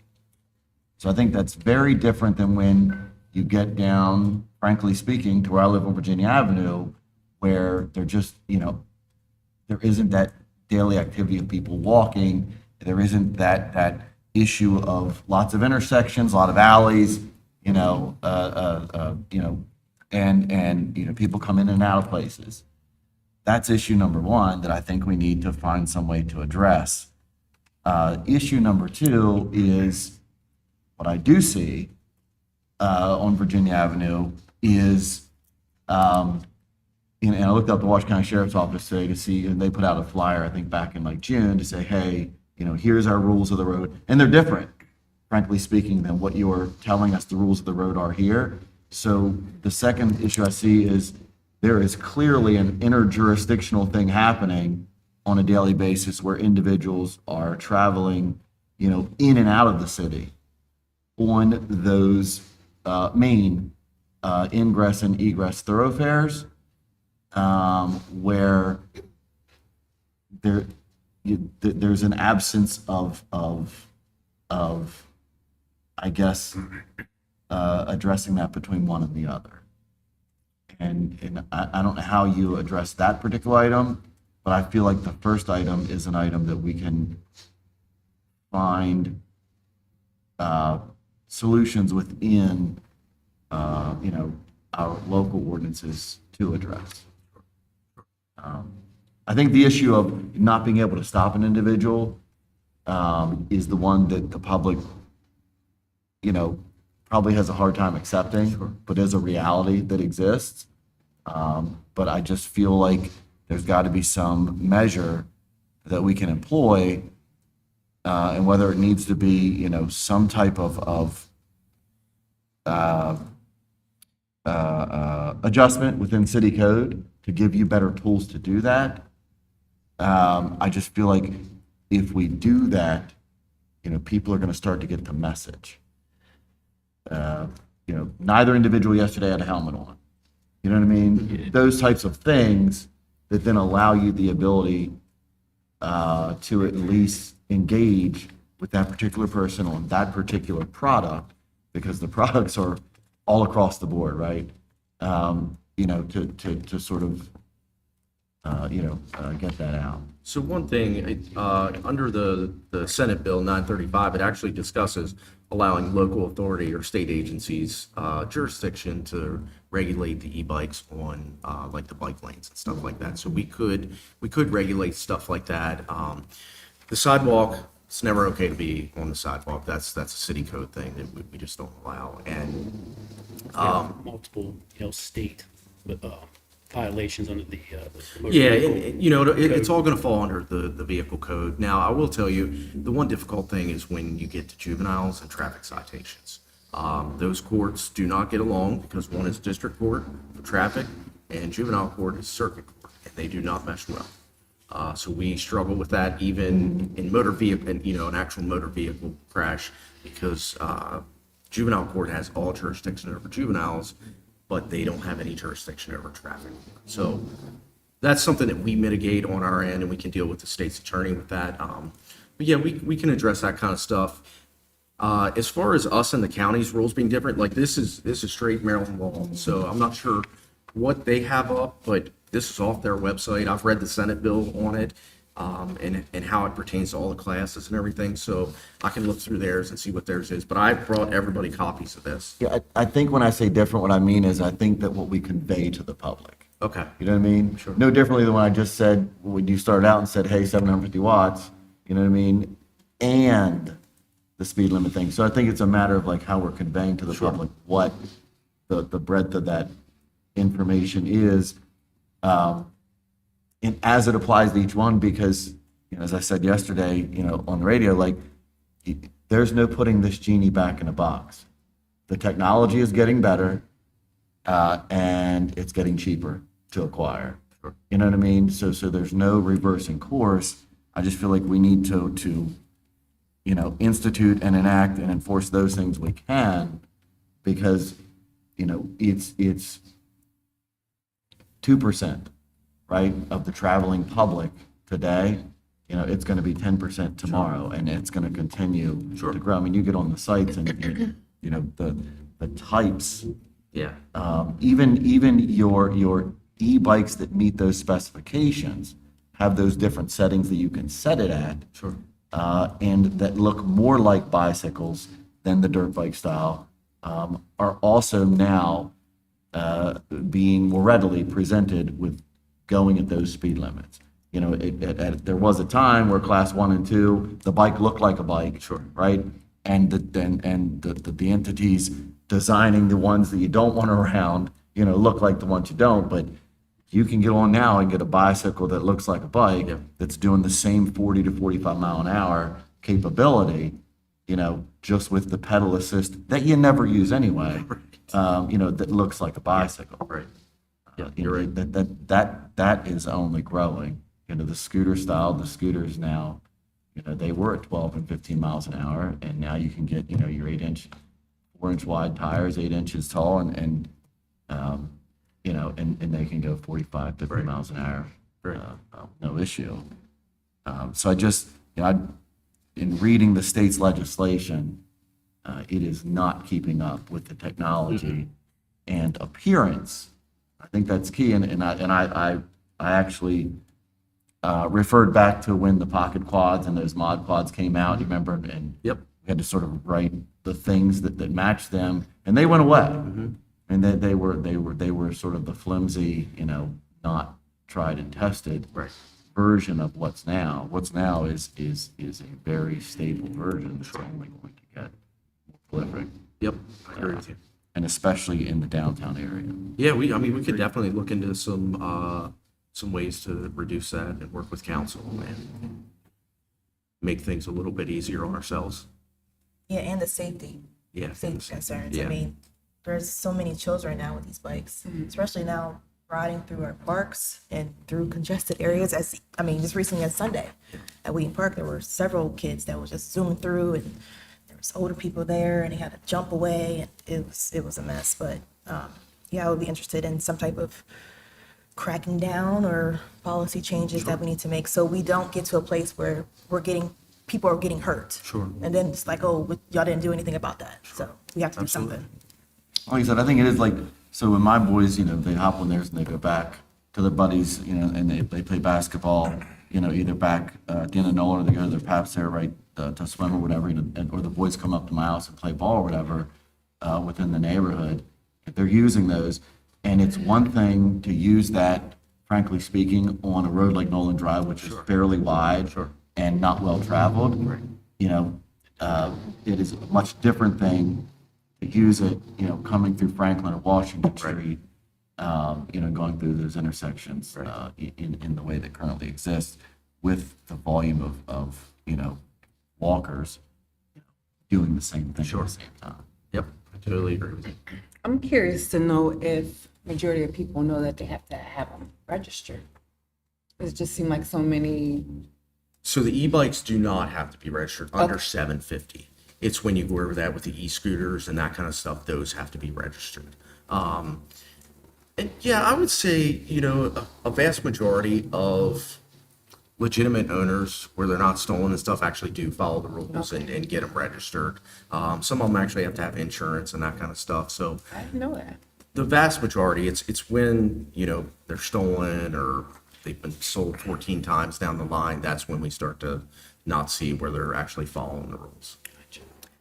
S4: So I think that's very different than when you get down, frankly speaking, to where I live on Virginia Avenue, where there just, there isn't that daily activity of people walking. There isn't that issue of lots of intersections, a lot of alleys, and people come in and out of places. that's issue number one that I think we need to find some way to address. Issue number two is what I do see on Virginia Avenue is, and I looked up the Washington County Sheriff's Office today to see, and they put out a flyer, I think back in like June, to say, hey, here's our rules of the road. And they're different, frankly speaking, than what you're telling us the rules of the road are here. So the second issue I see is there is clearly an interjurisdictional thing happening on a daily basis where individuals are traveling, in and out of the city on those main ingress and egress thoroughfares, where there's an absence of I guess addressing that between one and the other. And I don't know how you address that particular item, but I feel like the first item is an item that we can find solutions within, our local ordinances to address. I think the issue of not being able to stop an individual is the one that the public, probably has a hard time accepting, but is a reality that exists. But I just feel like there's got to be some measure that we can employ, and whether it needs to be, some type of adjustment within city code to give you better tools to do that. I just feel like if we do that, people are going to start to get the message. Neither individual yesterday had a helmet on. You know what I mean? Those types of things that then allow you the ability to at least engage with that particular person on that particular product, because the products are all across the board, right? To sort of, get that out.
S5: So one thing, under the Senate Bill 935, it actually discusses allowing local authority or state agencies jurisdiction to regulate the e-bikes on like the bike lanes and stuff like that. So we could regulate stuff like that. The sidewalk, it's never okay to be on the sidewalk. That's a city code thing that we just don't allow. And
S8: Multiple, state violations under the. motor
S5: yeah,
S8: vehicle
S5: it's all going to fall under the vehicle code. Now, I will tell you, the one difficult thing is when you get to juveniles and traffic citations. Those courts do not get along because one is district court for traffic and juvenile court is circuit court, and they do not mesh well. So we struggle with that even in motor vehicle, and an actual motor vehicle crash, because juvenile court has all jurisdiction over juveniles, but they don't have any jurisdiction over traffic. So that's something that we mitigate on our end, and we can deal with the state's attorney with that. But yeah, we can address that kind of stuff. As far as us and the county's rules being different, like this is straight Maryland law. So I'm not sure what they have up, but this is off their website. I've read the Senate bill on it, and how it pertains to all the classes and everything. So I can look through theirs and see what theirs is. But I brought everybody copies of this.
S4: Yeah, I think when I say different, what I mean is I think that what we convey to the public.
S5: Okay.
S4: You know what I mean? Sure. No differently than when I just said, when you started out and said, hey, 750 watts, you know what I mean? And the speed limit thing. So I think it's a matter of like how we're conveying to the public what the breadth of that information is. And as it applies to each one, because, as I said yesterday, on the radio, like there's no putting this genie back in a box. The technology is getting better, and it's getting cheaper to acquire.
S5: Sure.
S4: You know what I mean? So there's no reversing course. I just feel like we need to institute and enact and enforce those things we can, because, it's 2%, right, of the traveling public today. It's going to be 10% tomorrow, and it's going to continue to grow. I mean, you get on the sites and, the types,
S5: Yeah.
S4: even your e-bikes that meet those specifications have those different settings that you can set it at.
S5: Sure.
S4: And that look more like bicycles than the dirt bike style, are also now being more readily presented with going at those speed limits. You know, there was a time where class 1 and 2, the bike looked like a bike. Sure. Right? And the entities designing the ones that you don't want around, you know, look like the ones you don't, but you can get on now and get a bicycle that looks like a bike that's doing the same 40 to 45 mile an hour capability, you know, just with the pedal assist that you never use anyway, you know, that looks like a bicycle.
S5: Right.
S4: Yeah, you're right. That is only growing. You know, the scooter style, the scooters now, you know, they were at 12 and 15 miles an hour, and now you can get, you know, your 4-inch wide tires, 8 inches tall, and you know, and they can go 45, 50 miles an hour, no issue. So I just, you know, in reading the state's legislation, it is not keeping up with the technology and appearance. I think that's key, and I actually referred back to when the pocket quads and those mod quads came out. You remember, and we had to sort of write the things that matched them, and they went away. And they were sort of the flimsy, you know, not tried and tested version of what's now. What's now is a very stable version that's only going to get more prolific.
S5: Yep, I agree with you.
S4: And especially in the downtown area.
S5: Yeah, we could definitely look into some ways to reduce that and work with council and make things a little bit easier on ourselves.
S2: Yeah, and the safety concerns. I mean, there's so many children now with these bikes, especially now riding through our parks and through congested areas. Just recently on Sunday at Wheaton Park, there were several kids that were just zooming through, and there was older people there, and they had to jump away, and it was a mess. But I would be interested in some type of cracking down or policy changes that we need to make, so we don't get to a place where people are getting hurt.
S5: Sure.
S2: And then it's like, oh, y'all didn't do anything about that. So we have to do something.
S4: Like I said, I think it is like, so when my boys, you know, they hop on theirs and they go back to their buddies, you know, and they play basketball, you know, either back at the end of Nolan, or they go to their paps there, right, to swim or whatever, you know, or the boys come up to my house and play ball or whatever, within the neighborhood. If they're using those, and it's one thing to use that, frankly speaking, on a road like Nolan Drive, which is fairly wide and not well traveled. You know, it is a much different thing to use it, you know, coming through Franklin or Washington Street, you know, going through those intersections in the way that currently exists, with the volume of you know, walkers doing the same thing at the same time.
S5: Yep, I totally agree with you.
S9: I'm curious to know if majority of people know that they have to have them registered. It just seemed like so many.
S5: So the e-bikes do not have to be registered under 750. It's when you go over that with the e-scooters and that kind of stuff, those have to be registered. And yeah, I would say, you know, a vast majority of legitimate owners, where they're not stolen and stuff, actually do follow the rules and get them registered. Some of them actually have to have insurance and that kind of stuff. So
S9: I didn't know that.
S5: the vast majority, it's when, you know, they're stolen or they've been sold 14 times down the line, that's when we start to not see where they're actually following the rules.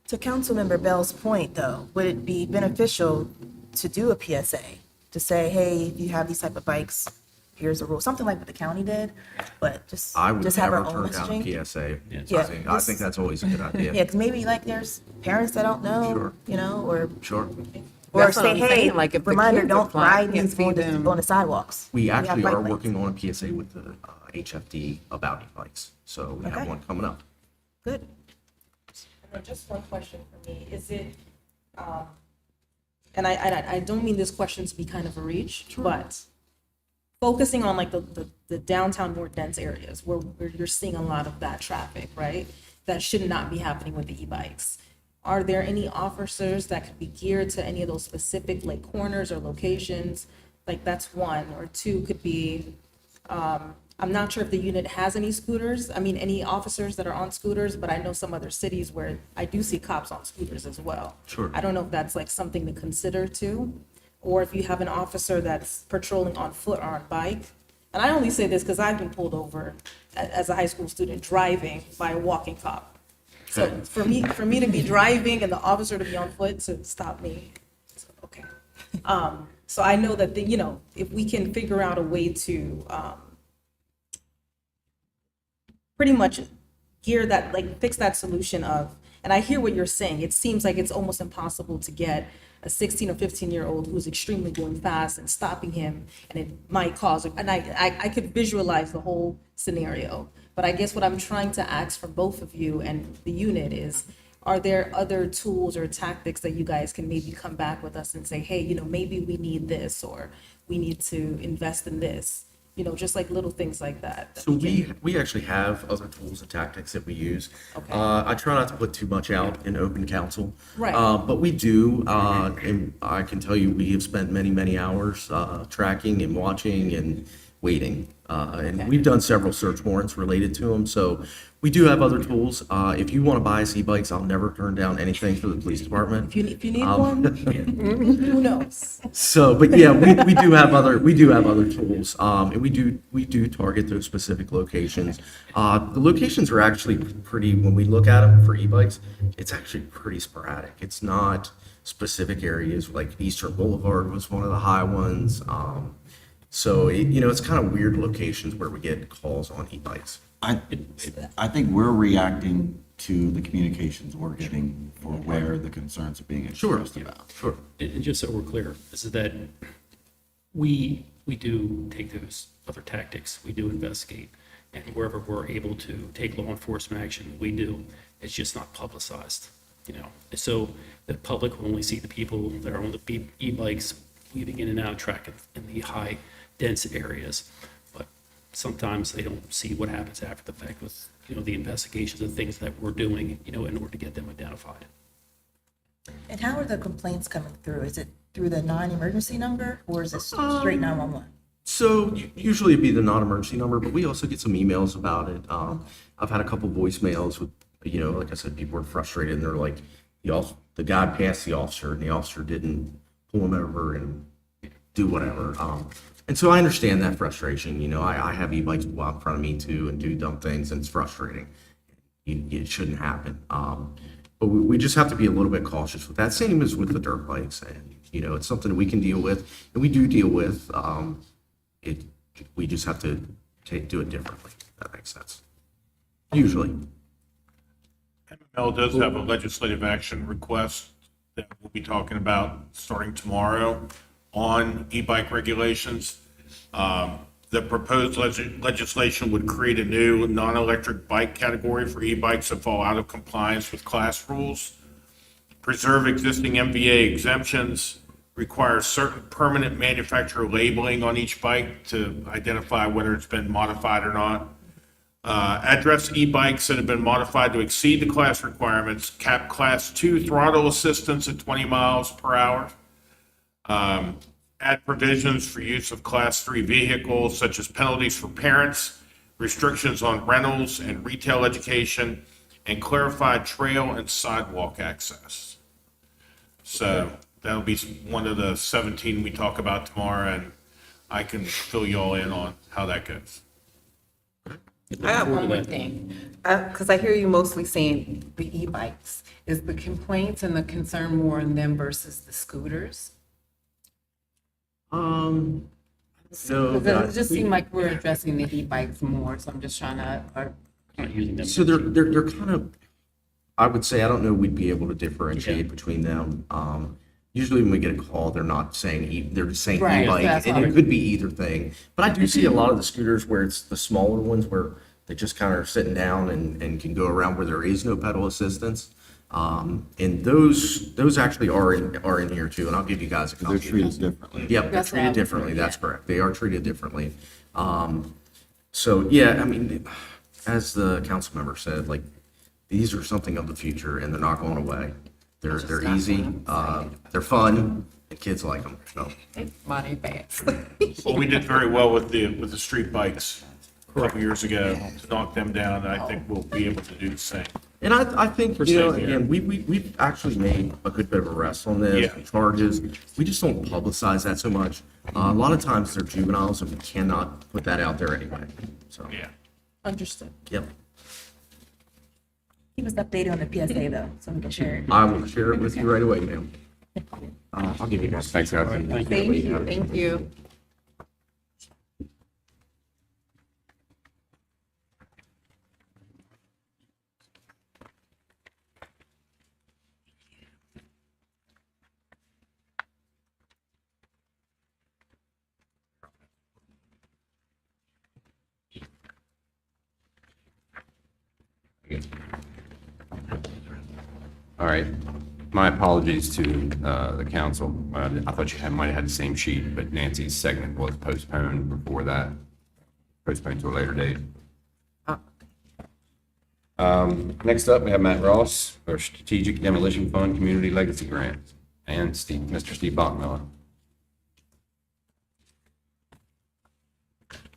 S2: To Councilmember Bell's point, though, would it be beneficial to do a PSA? To say, hey, if you have these type of bikes, here's a rule, something like what the county did, but just
S5: I would
S2: have our
S5: never
S2: own
S5: turn down
S2: messaging?
S5: a PSA.
S2: Yeah.
S5: I think that's always a good idea.
S2: Yeah, because maybe like there's parents that don't know,
S5: Sure.
S2: you know, or
S5: Sure.
S9: That's what
S2: say,
S9: I'm
S2: hey,
S9: saying, like, if the
S2: reminder,
S9: kids are
S2: don't
S9: flying,
S2: ride
S9: can't
S2: these
S9: see them.
S2: on the sidewalks.
S5: We
S2: have
S5: actually
S2: bike
S5: are
S2: lanes.
S5: working on a PSA with the HFD about e-bikes. So we have
S2: Okay.
S5: one coming up.
S2: Good.
S10: Just one question for me, is it, and I don't mean this question to be kind of a reach, but focusing on like the downtown more dense areas where you're seeing a lot of that traffic, right? That should not be happening with the e-bikes. Are there any officers that could be geared to any of those specific like corners or locations? Like that's one, or two could be, I'm not sure if the unit has any scooters, any officers that are on scooters, but I know some other cities where I do see cops on scooters as well.
S5: Sure.
S10: I don't know if that's like something to consider too, or if you have an officer that's patrolling on foot or on bike. And I only say this because I've been pulled over as a high school student driving by a walking cop. So for me to be driving and the officer to be on foot to stop me, so, okay. So I know that, you know, if we can figure out a way to pretty much gear that, like, fix that solution of, and I hear what you're saying, it seems like it's almost impossible to get a 16 or 15-year-old who's extremely going fast and stopping him, and it might cause, and I could visualize the whole scenario. But I guess what I'm trying to ask from both of you and the unit is, are there other tools or tactics that you guys can maybe come back with us and say, hey, you know, maybe we need this, or we need to invest in this, you know, just like little things like that.
S5: So we actually have other tools and tactics that we use.
S10: Okay.
S5: I try not to put too much out in open council.
S10: Right.
S5: But we do, and I can tell you, we have spent many, many hours tracking and watching and waiting. And we've done several search warrants related to them. So we do have other tools. If you want to buy us e-bikes, I'll never turn down anything for the police department.
S10: If you need one, who knows?
S5: So, but yeah, we do have other tools, and we do target those specific locations. The locations are actually pretty, when we look at them for e-bikes, it's actually pretty sporadic. It's not specific areas, like Eastern Boulevard was one of the high ones. So, you know, it's kind of weird locations where we get calls on e-bikes.
S4: I think we're reacting to the communications we're getting for where the concerns are being expressed about.
S5: Sure.
S8: And just so we're clear, is that we do take those other tactics, we do investigate, and wherever we're able to take law enforcement action, we do. It's just not publicized, you know? So the public will only see the people that are on the e-bikes weaving in and out of traffic in the high dense areas. But sometimes they don't see what happens after the fact with, you know, the investigations and things that we're doing, you know, in order to get them identified.
S2: And how are the complaints coming through? Is it through the non-emergency number, or is it straight 911?
S5: So usually it'd be the non-emergency number, but we also get some emails about it. I've had a couple voicemails with, you know, like I said, people are frustrated and they're like, the guy passed the officer and the officer didn't pull him over and do whatever. And so I understand that frustration. You know, I have e-bikes go out in front of me too and do dumb things, and it's frustrating. It shouldn't happen. But we just have to be a little bit cautious with that. Same as with the dirt bikes, and you know, it's something that we can deal with, and we do deal with. We just have to do it differently. If that makes sense. Usually.
S3: MML does have a legislative action request that we'll be talking about starting tomorrow on e-bike regulations. The proposed legislation would create a new non-electric bike category for e-bikes that fall out of compliance with class rules, preserve existing MVA exemptions, require certain permanent manufacturer labeling on each bike to identify whether it's been modified or not, address e-bikes that have been modified to exceed the class requirements, cap class 2 throttle assistance at 20 miles per hour, add provisions for use of class 3 vehicles, such as penalties for parents, restrictions on rentals and retail education, and clarified trail and sidewalk access. So that'll be one of the 17 we talk about tomorrow, and I can fill you all in on how that goes.
S9: I have one more thing, because I hear you mostly saying the e-bikes. Is the complaints and the concern more on them versus the scooters?
S5: So
S9: Because it just seemed like we're addressing the e-bikes more, so I'm just trying to,
S8: Not using them.
S5: So they're kind of, I would say, I don't know, we'd be able to differentiate between them. Usually when we get a call, they're not saying, they're just saying
S9: Right,
S5: e-bike,
S9: that's
S5: and
S9: what
S5: it
S9: I'm-
S5: could be either thing. But I do see a lot of the scooters where it's the smaller ones where they just kind of are sitting down and can go around where there is no pedal assistance. And those actually are in here too, and I'll give you guys a
S4: They're
S5: copy.
S4: treated differently.
S5: Yep, they're
S9: That's what I
S5: treated
S9: was
S5: differently,
S9: wondering,
S5: that's
S9: yeah.
S5: correct. They are treated differently. So, yeah, I mean, as the council member said, like, these are something of the future, and they're not going away. They're easy, they're fun, and kids like them, so.
S9: money fast.
S3: Well, we did very well with the street bikes a couple years ago to knock them down, and I think we'll be able to do the same.
S5: And I think, you know,
S3: safety, yeah.
S5: again, we've actually made a good bit of arrests on this,
S3: Yeah.
S5: charges. We just don't publicize that so much. A lot of times they're juveniles, and we cannot put that out there anyway, so.
S3: Yeah.
S10: Understood.
S5: Yep,
S2: Keep us updated on the PSA though, so we can share it.
S5: I will share it with you right away, ma'am.
S1: I'll give you guys. Thanks, guys.
S9: Thank you, thank you.
S1: All right. My apologies to the council. I thought you might have had the same sheet, but Nancy's segment was postponed before that, postponed to a later date. Next up, we have Matt Ross, our Strategic Demolition Fund Community Legacy Grant, and Mr. Steve Bachmiller.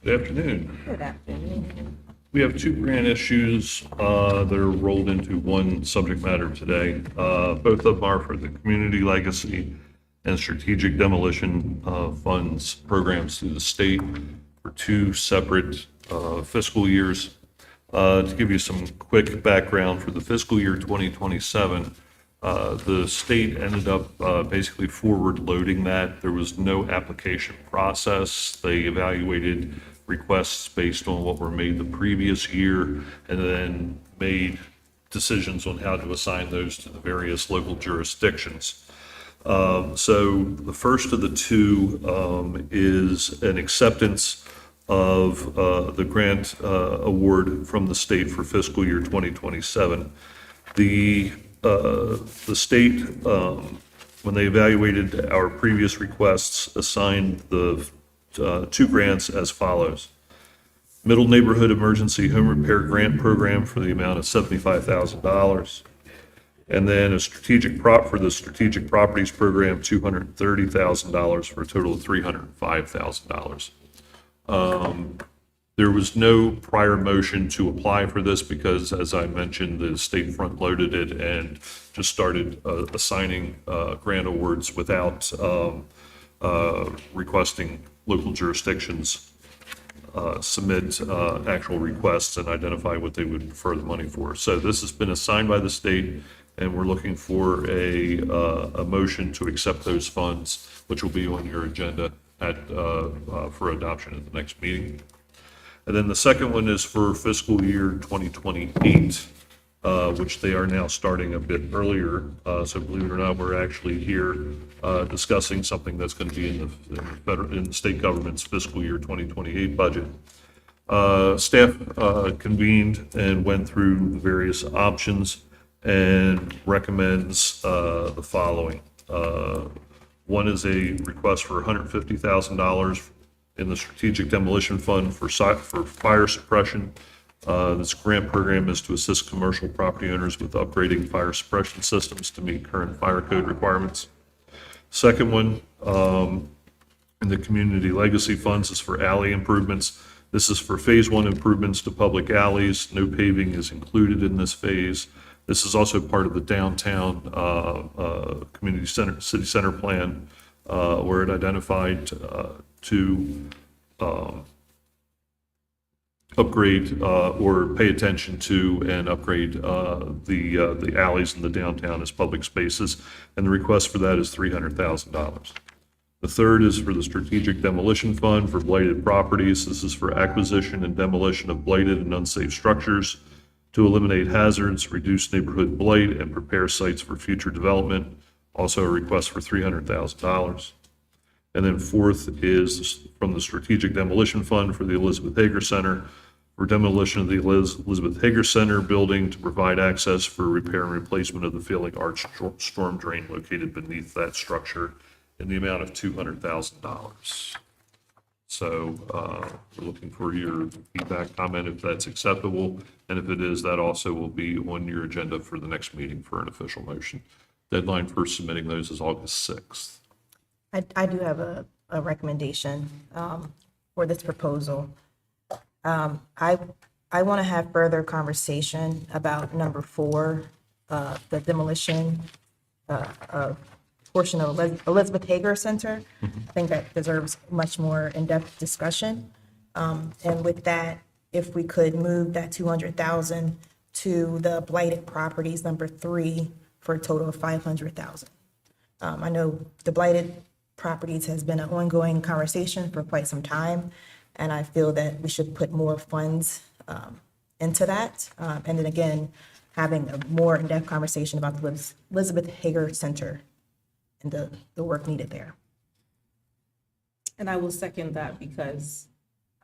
S11: Good afternoon.
S2: Good afternoon.
S11: We have two grant issues that are rolled into one subject matter today. Both of them are for the Community Legacy and Strategic Demolition Funds programs through the state for two separate fiscal years. To give you some quick background, for the fiscal year 2027, the state ended up basically forward loading that. There was no application process. They evaluated requests based on what were made the previous year and then made decisions on how to assign those to the various local jurisdictions. So the first of the two is an acceptance of the grant award from the state for fiscal year 2027. The state, when they evaluated our previous requests, assigned the two grants as follows. Middle Neighborhood Emergency Home Repair Grant Program for the amount of $75,000. And then for the Strategic Properties Program, $230,000 for a total of $305,000. There was no prior motion to apply for this because, as I mentioned, the state front-loaded it and just started assigning grant awards without requesting local jurisdictions submit actual requests and identify what they would prefer the money for. So this has been assigned by the state, and we're looking for a motion to accept those funds, which will be on your agenda for adoption at the next meeting. And then the second one is for fiscal year 2028, which they are now starting a bit earlier. So believe it or not, we're actually here discussing something that's going to be in the state government's fiscal year 2028 budget. Staff convened and went through the various options and recommends the following. One is a request for $150,000 in the Strategic Demolition Fund for fire suppression. This grant program is to assist commercial property owners with upgrading fire suppression systems to meet current fire code requirements. Second one, in the Community Legacy Funds, is for alley improvements. This is for Phase 1 improvements to public alleys. No paving is included in this phase. This is also part of the downtown community center, city center plan, where it identified to upgrade or pay attention to and upgrade the alleys in the downtown as public spaces, and the request for that is $300,000. The third is for the Strategic Demolition Fund for blighted properties. This is for acquisition and demolition of blighted and unsafe structures to eliminate hazards, reduce neighborhood blight, and prepare sites for future development. Also a request for $300,000. And then fourth is from the Strategic Demolition Fund for the Elizabeth Hager Center for demolition of the Elizabeth Hager Center building to provide access for repair and replacement of the failing arch storm drain located beneath that structure in the amount of $200,000. So we're looking for your feedback, comment if that's acceptable. And if it is, that also will be on your agenda for the next meeting for an official motion. Deadline for submitting those is August 6th.
S2: I do have a recommendation for this proposal. I want to have further conversation about number 4, the demolition portion of Elizabeth Hager Center. I think that deserves much more in-depth discussion. And with that, if we could move that $200,000 to the blighted properties, number 3, for a total of $500,000. I know the blighted properties has been an ongoing conversation for quite some time, and I feel that we should put more funds into that. And then again, having a more in-depth conversation about the Elizabeth Hager Center and the work needed there.
S10: And I will second that because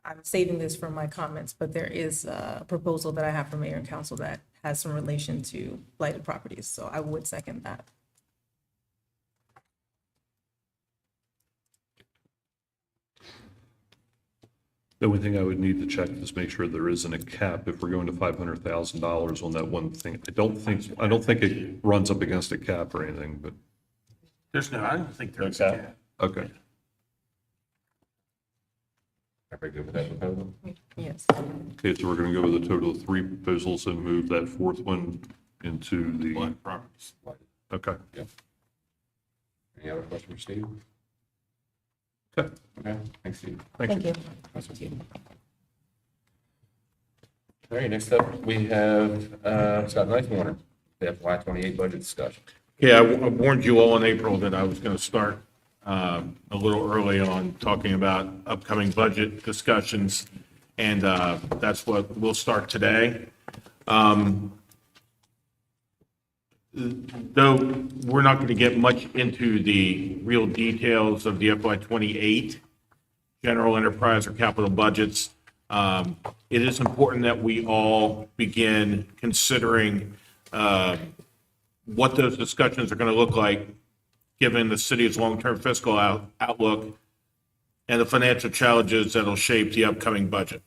S10: I'm saving this for my comments, but there is a proposal that I have for mayor and council that has some relation to blighted properties, so I would second that.
S11: The only thing I would need to check is make sure there isn't a cap if we're going to $500,000 on that one thing. I don't think it runs up against a cap or anything, but,
S3: I don't think there's a cap.
S11: okay.
S1: Everybody good with that proposal?
S10: Yes.
S11: Okay, so we're gonna go with a total of 3 proposals and move that fourth one into the,
S3: Blighted properties.
S11: okay.
S1: Any other questions for Steve?
S11: Okay.
S1: Okay, thanks, Steve.
S2: Thank you.
S1: All right, next up, we have Scott Nicewarner, the FY '28 budget discussion.
S3: Yeah, I warned you all in April that I was going to start a little early on talking about upcoming budget discussions, and that's what we'll start today. Though we're not going to get much into the real details of the FY '28 general enterprise or capital budgets, it is important that we all begin considering what those discussions are going to look like, given the city's long-term fiscal outlook and the financial challenges that'll shape the upcoming budget.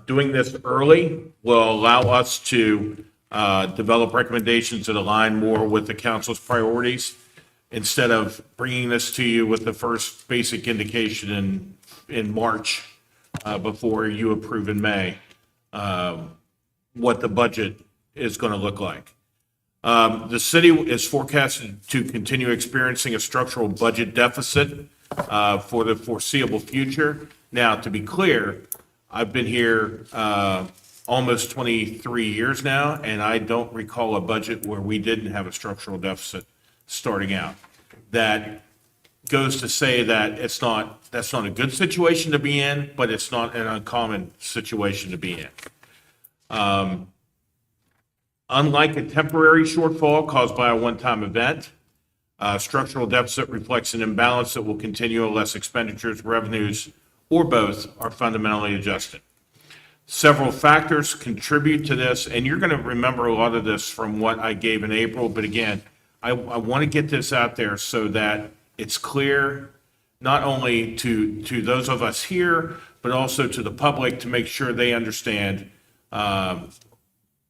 S3: Doing this early will allow us to develop recommendations that align more with the council's priorities, instead of bringing this to you with the first basic indication in March before you approve in May what the budget is going to look like. The city is forecasted to continue experiencing a structural budget deficit for the foreseeable future. Now, to be clear, I've been here almost 23 years now, and I don't recall a budget where we didn't have a structural deficit starting out. That goes to say that that's not a good situation to be in, but it's not an uncommon situation to be in. Unlike a temporary shortfall caused by a one-time event, structural deficit reflects an imbalance that will continue unless expenditures, revenues, or both are fundamentally adjusted. Several factors contribute to this, and you're going to remember a lot of this from what I gave in April, but again, I want to get this out there so that it's clear not only to those of us here, but also to the public, to make sure they understand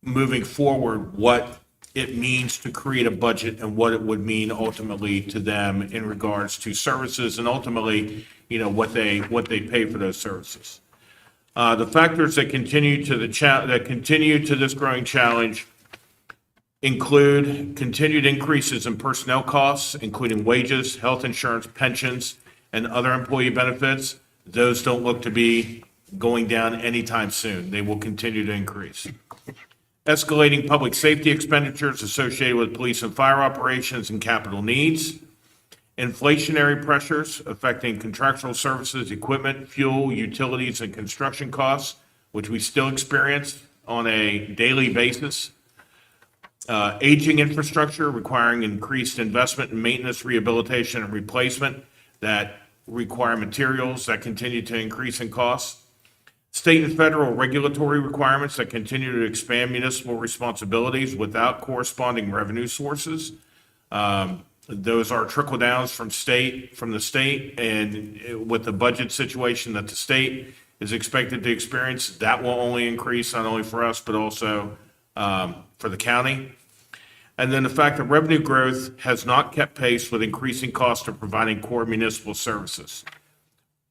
S3: moving forward what it means to create a budget and what it would mean ultimately to them in regards to services and ultimately, what they pay for those services. The factors that contribute to this growing challenge include continued increases in personnel costs, including wages, health insurance, pensions, and other employee benefits. Those don't look to be going down anytime soon. They will continue to increase. Escalating public safety expenditures associated with police and fire operations and capital needs. Inflationary pressures affecting contractual services, equipment, fuel, utilities, and construction costs, which we still experience on a daily basis. Aging infrastructure requiring increased investment in maintenance, rehabilitation, and replacement that require materials that continue to increase in costs. State and federal regulatory requirements that continue to expand municipal responsibilities without corresponding revenue sources. Those are trickle downs from the state, and with the budget situation that the state is expected to experience, that will only increase not only for us, but also for the county. And then the fact that revenue growth has not kept pace with increasing costs of providing core municipal services.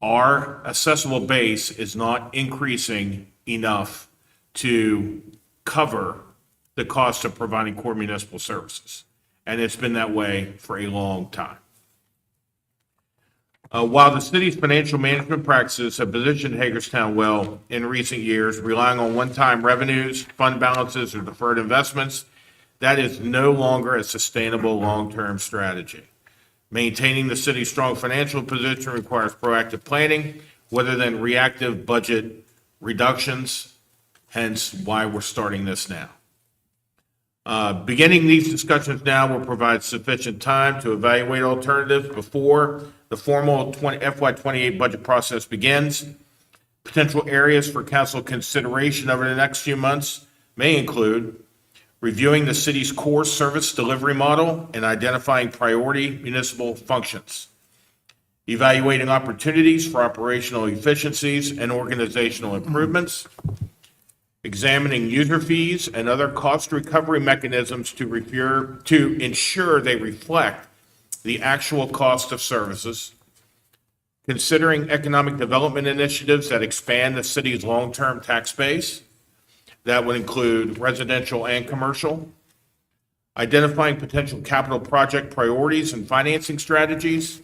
S3: Our assessable base is not increasing enough to cover the cost of providing core municipal services. And it's been that way for a long time. While the city's financial management practices have positioned Hagerstown well in recent years, relying on one-time revenues, fund balances, or deferred investments, that is no longer a sustainable long-term strategy. Maintaining the city's strong financial position requires proactive planning rather than reactive budget reductions, hence why we're starting this now. Beginning these discussions now will provide sufficient time to evaluate alternatives before the formal FY '28 budget process begins. Potential areas for council consideration over the next few months may include reviewing the city's core service delivery model and identifying priority municipal functions, evaluating opportunities for operational efficiencies and organizational improvements, examining user fees and other cost recovery mechanisms to ensure they reflect the actual cost of services, considering economic development initiatives that expand the city's long-term tax base. That would include residential and commercial, identifying potential capital project priorities and financing strategies,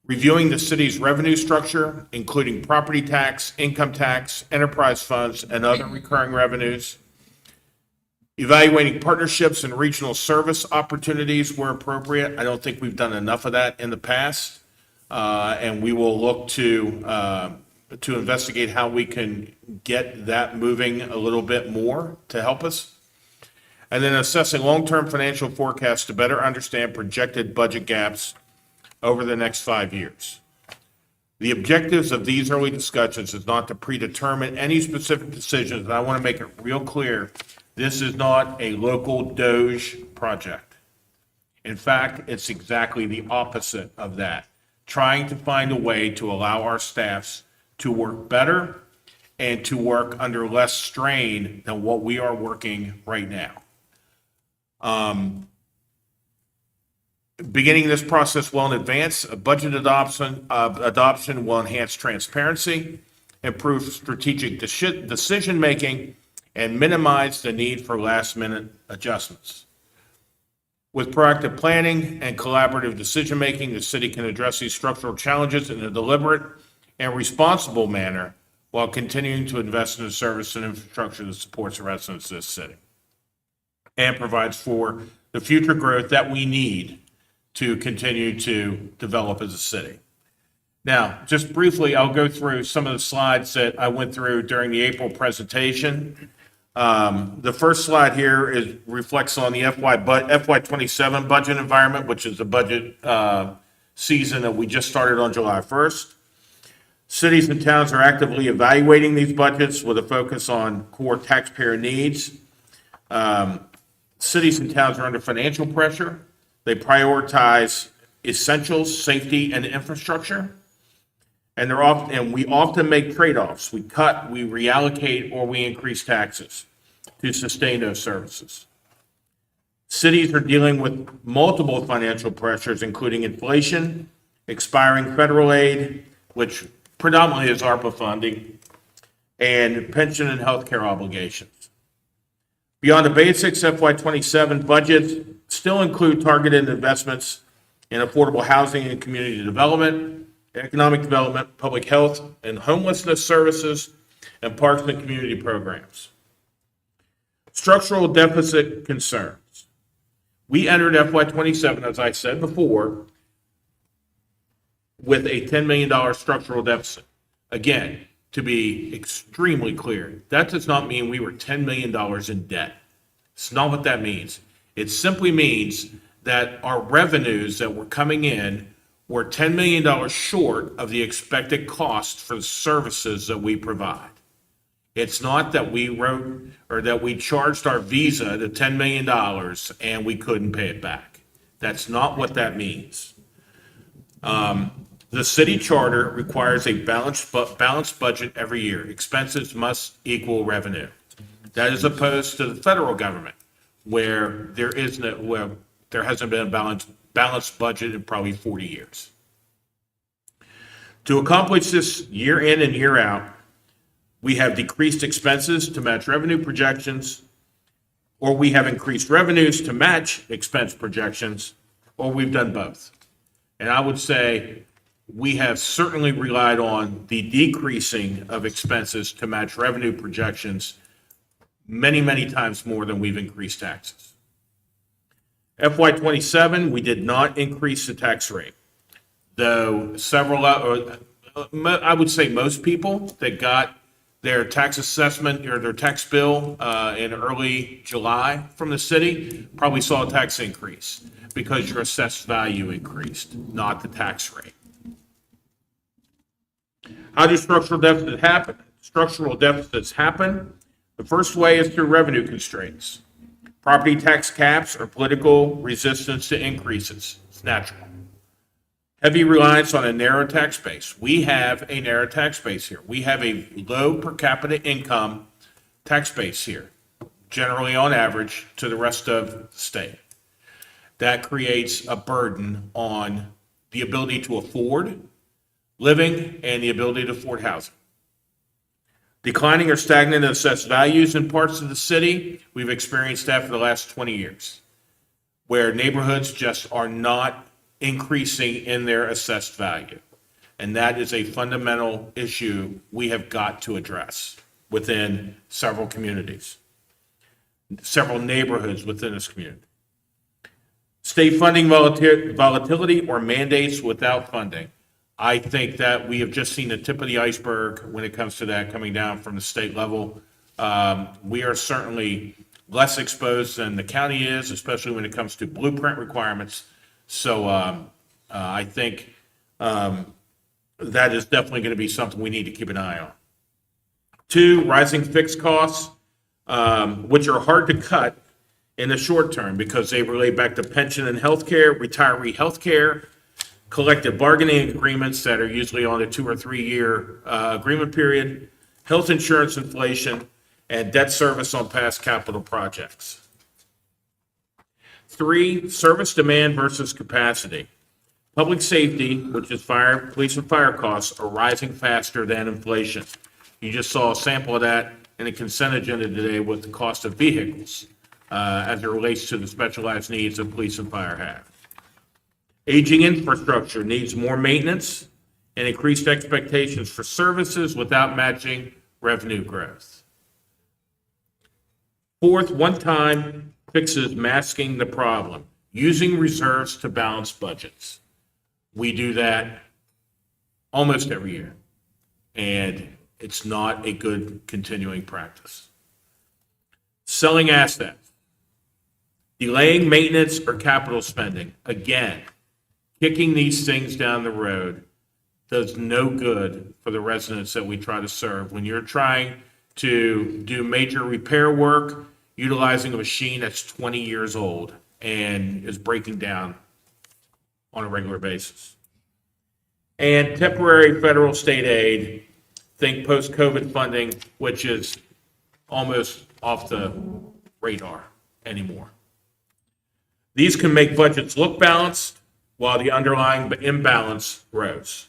S3: reviewing the city's revenue structure, including property tax, income tax, enterprise funds, and other recurring revenues, evaluating partnerships and regional service opportunities where appropriate. I don't think we've done enough of that in the past, and we will look to investigate how we can get that moving a little bit more to help us. And then assessing long-term financial forecasts to better understand projected budget gaps over the next 5 years. The objectives of these early discussions is not to predetermine any specific decisions, and I want to make it real clear, this is not a local Doge project. In fact, it's exactly the opposite of that, trying to find a way to allow our staffs to work better and to work under less strain than what we are working right now. Beginning this process well in advance, a budget adoption will enhance transparency, improve strategic decision-making, and minimize the need for last-minute adjustments. With proactive planning and collaborative decision-making, the city can address these structural challenges in a deliberate and responsible manner while continuing to invest in the service and infrastructure that supports the residents of this city and provides for the future growth that we need to continue to develop as a city. Now, just briefly, I'll go through some of the slides that I went through during the April presentation. The first slide here reflects on the FY '27 budget environment, which is the budget season that we just started on July 1st. Cities and towns are actively evaluating these budgets with a focus on core taxpayer needs. Cities and towns are under financial pressure. They prioritize essentials, safety, and infrastructure. And we often make trade-offs. We cut, we reallocate, or we increase taxes to sustain those services. Cities are dealing with multiple financial pressures, including inflation, expiring federal aid, which predominantly is ARPA funding, and pension and healthcare obligations. Beyond the basics, FY '27 budgets still include targeted investments in affordable housing and community development, economic development, public health and homelessness services, and parks and community programs. Structural deficit concerns. We entered FY '27, as I said before, with a $10 million structural deficit. Again, to be extremely clear, that does not mean we were $10 million in debt. It's not what that means. It simply means that our revenues that were coming in were $10 million short of the expected cost for the services that we provide. It's not that we wrote or that we charged our Visa the $10 million and we couldn't pay it back. That's not what that means. The city charter requires a balanced budget every year. Expenses must equal revenue. That is opposed to the federal government, where there hasn't been a balanced budget in probably 40 years. To accomplish this year in and year out, we have decreased expenses to match revenue projections, or we have increased revenues to match expense projections, or we've done both. And I would say we have certainly relied on the decreasing of expenses to match revenue projections many, many times more than we've increased taxes. FY '27, we did not increase the tax rate, though several, I would say most people that got their tax assessment or their tax bill in early July from the city probably saw a tax increase because your assessed value increased, not the tax rate. How do structural deficits happen? Structural deficits happen. The first way is through revenue constraints. Property tax caps or political resistance to increases. It's natural. Heavy reliance on a narrow tax base. We have a narrow tax base here. We have a low per capita income tax base here, generally on average to the rest of the state. That creates a burden on the ability to afford living and the ability to afford housing. Declining or stagnant assessed values in parts of the city, we've experienced that for the last 20 years, where neighborhoods just are not increasing in their assessed value. And that is a fundamental issue we have got to address within several communities, several neighborhoods within this community. State funding volatility or mandates without funding. I think that we have just seen the tip of the iceberg when it comes to that coming down from the state level. We are certainly less exposed than the county is, especially when it comes to blueprint requirements. So I think that is definitely going to be something we need to keep an eye on. 2, rising fixed costs, which are hard to cut in the short term because they relate back to pension and healthcare, retiree healthcare, collective bargaining agreements that are usually on a 2 or 3 year agreement period, health insurance inflation, and debt service on past capital projects. 3, service demand versus capacity. Public safety, which is fire, police and fire costs, are rising faster than inflation. You just saw a sample of that in the consent agenda today with the cost of vehicles as it relates to the specialized needs that police and fire have. Aging infrastructure needs more maintenance and increased expectations for services without matching revenue growth. 4th, one-time fixes masking the problem, using reserves to balance budgets. We do that almost every year, and it's not a good continuing practice. Selling assets, delaying maintenance or capital spending. Again, kicking these things down the road does no good for the residents that we try to serve. When you're trying to do major repair work, utilizing a machine that's 20 years old and is breaking down on a regular basis. And temporary federal state aid, think post-COVID funding, which is almost off the radar anymore. These can make budgets look balanced while the underlying imbalance grows.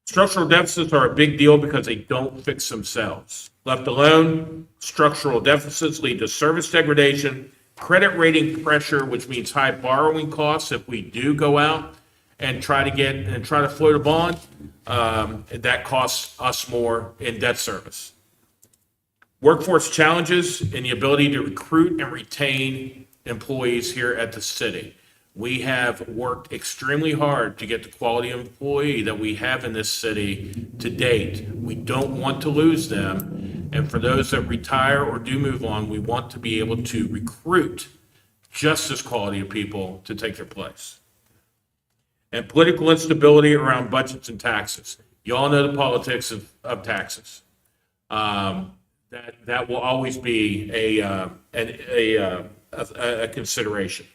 S3: Structural deficits are a big deal because they don't fix themselves. Left alone, structural deficits lead to service degradation, credit rating pressure, which means high borrowing costs if we do go out and try to float a bond. That costs us more in debt service. Workforce challenges in the ability to recruit and retain employees here at the city. We have worked extremely hard to get the quality of employee that we have in this city to date. We don't want to lose them. And for those that retire or do move on, we want to be able to recruit just as quality of people to take their place. And political instability around budgets and taxes. You all know the politics of taxes. That will always be a consideration.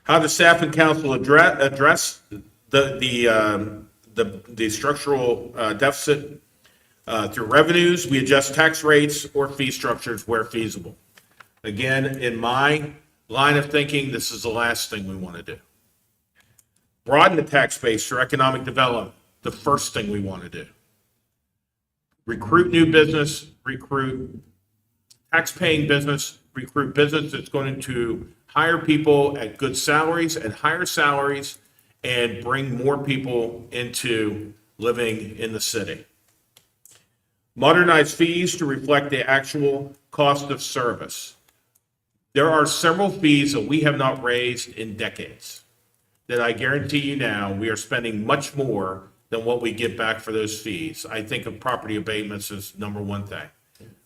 S3: How the staff and council address the structural deficit through revenues. We adjust tax rates or fee structures where feasible. Again, in my line of thinking, this is the last thing we want to do. Broaden the tax base through economic development, the first thing we want to do. Recruit new business, recruit tax-paying business, recruit business that's going to hire people at good salaries and higher salaries and bring more people into living in the city. Modernize fees to reflect the actual cost of service. There are several fees that we have not raised in decades that I guarantee you now, we are spending much more than what we get back for those fees. I think of property abatements as number one thing.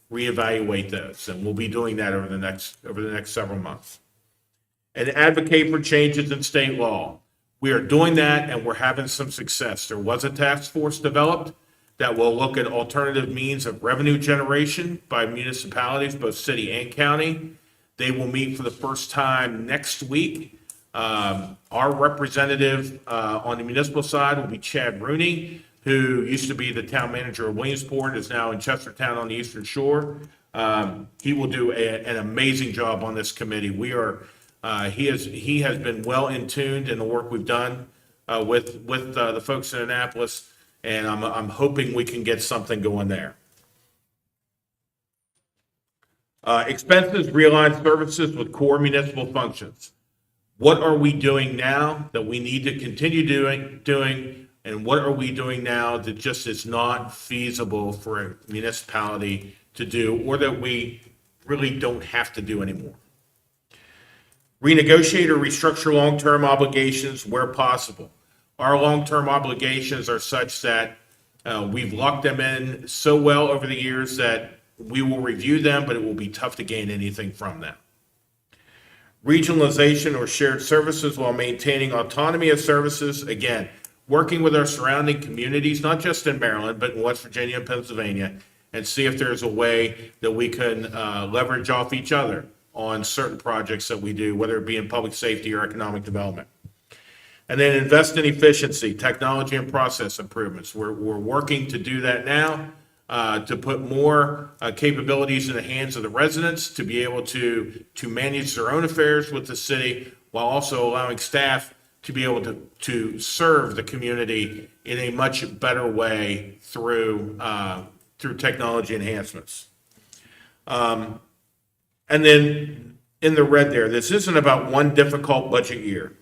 S3: Reevaluate those, and we'll be doing that over the next several months. And advocate for changes in state law. We are doing that, and we're having some success. There was a task force developed that will look at alternative means of revenue generation by municipalities, both city and county. They will meet for the first time next week. Our representative on the municipal side will be Chad Rooney, who used to be the town manager of Williamsport, is now in Chestertown on the Eastern Shore. He will do an amazing job on this committee. He has been well in tuned in the work we've done with the folks in Annapolis, and I'm hoping we can get something going there. Expenses, realign services with core municipal functions. What are we doing now that we need to continue doing, and what are we doing now that just is not feasible for a municipality to do, or that we really don't have to do anymore? Renegotiate or restructure long-term obligations where possible. Our long-term obligations are such that we've locked them in so well over the years that we will review them, but it will be tough to gain anything from them. Regionalization or shared services while maintaining autonomy of services. Again, working with our surrounding communities, not just in Maryland, but in West Virginia and Pennsylvania, and see if there's a way that we can leverage off each other on certain projects that we do, whether it be in public safety or economic development. And then invest in efficiency, technology, and process improvements. We're working to do that now, to put more capabilities in the hands of the residents to be able to manage their own affairs with the city, while also allowing staff to be able to serve the community in a much better way through technology enhancements. And then in the red there, this isn't about one difficult budget year.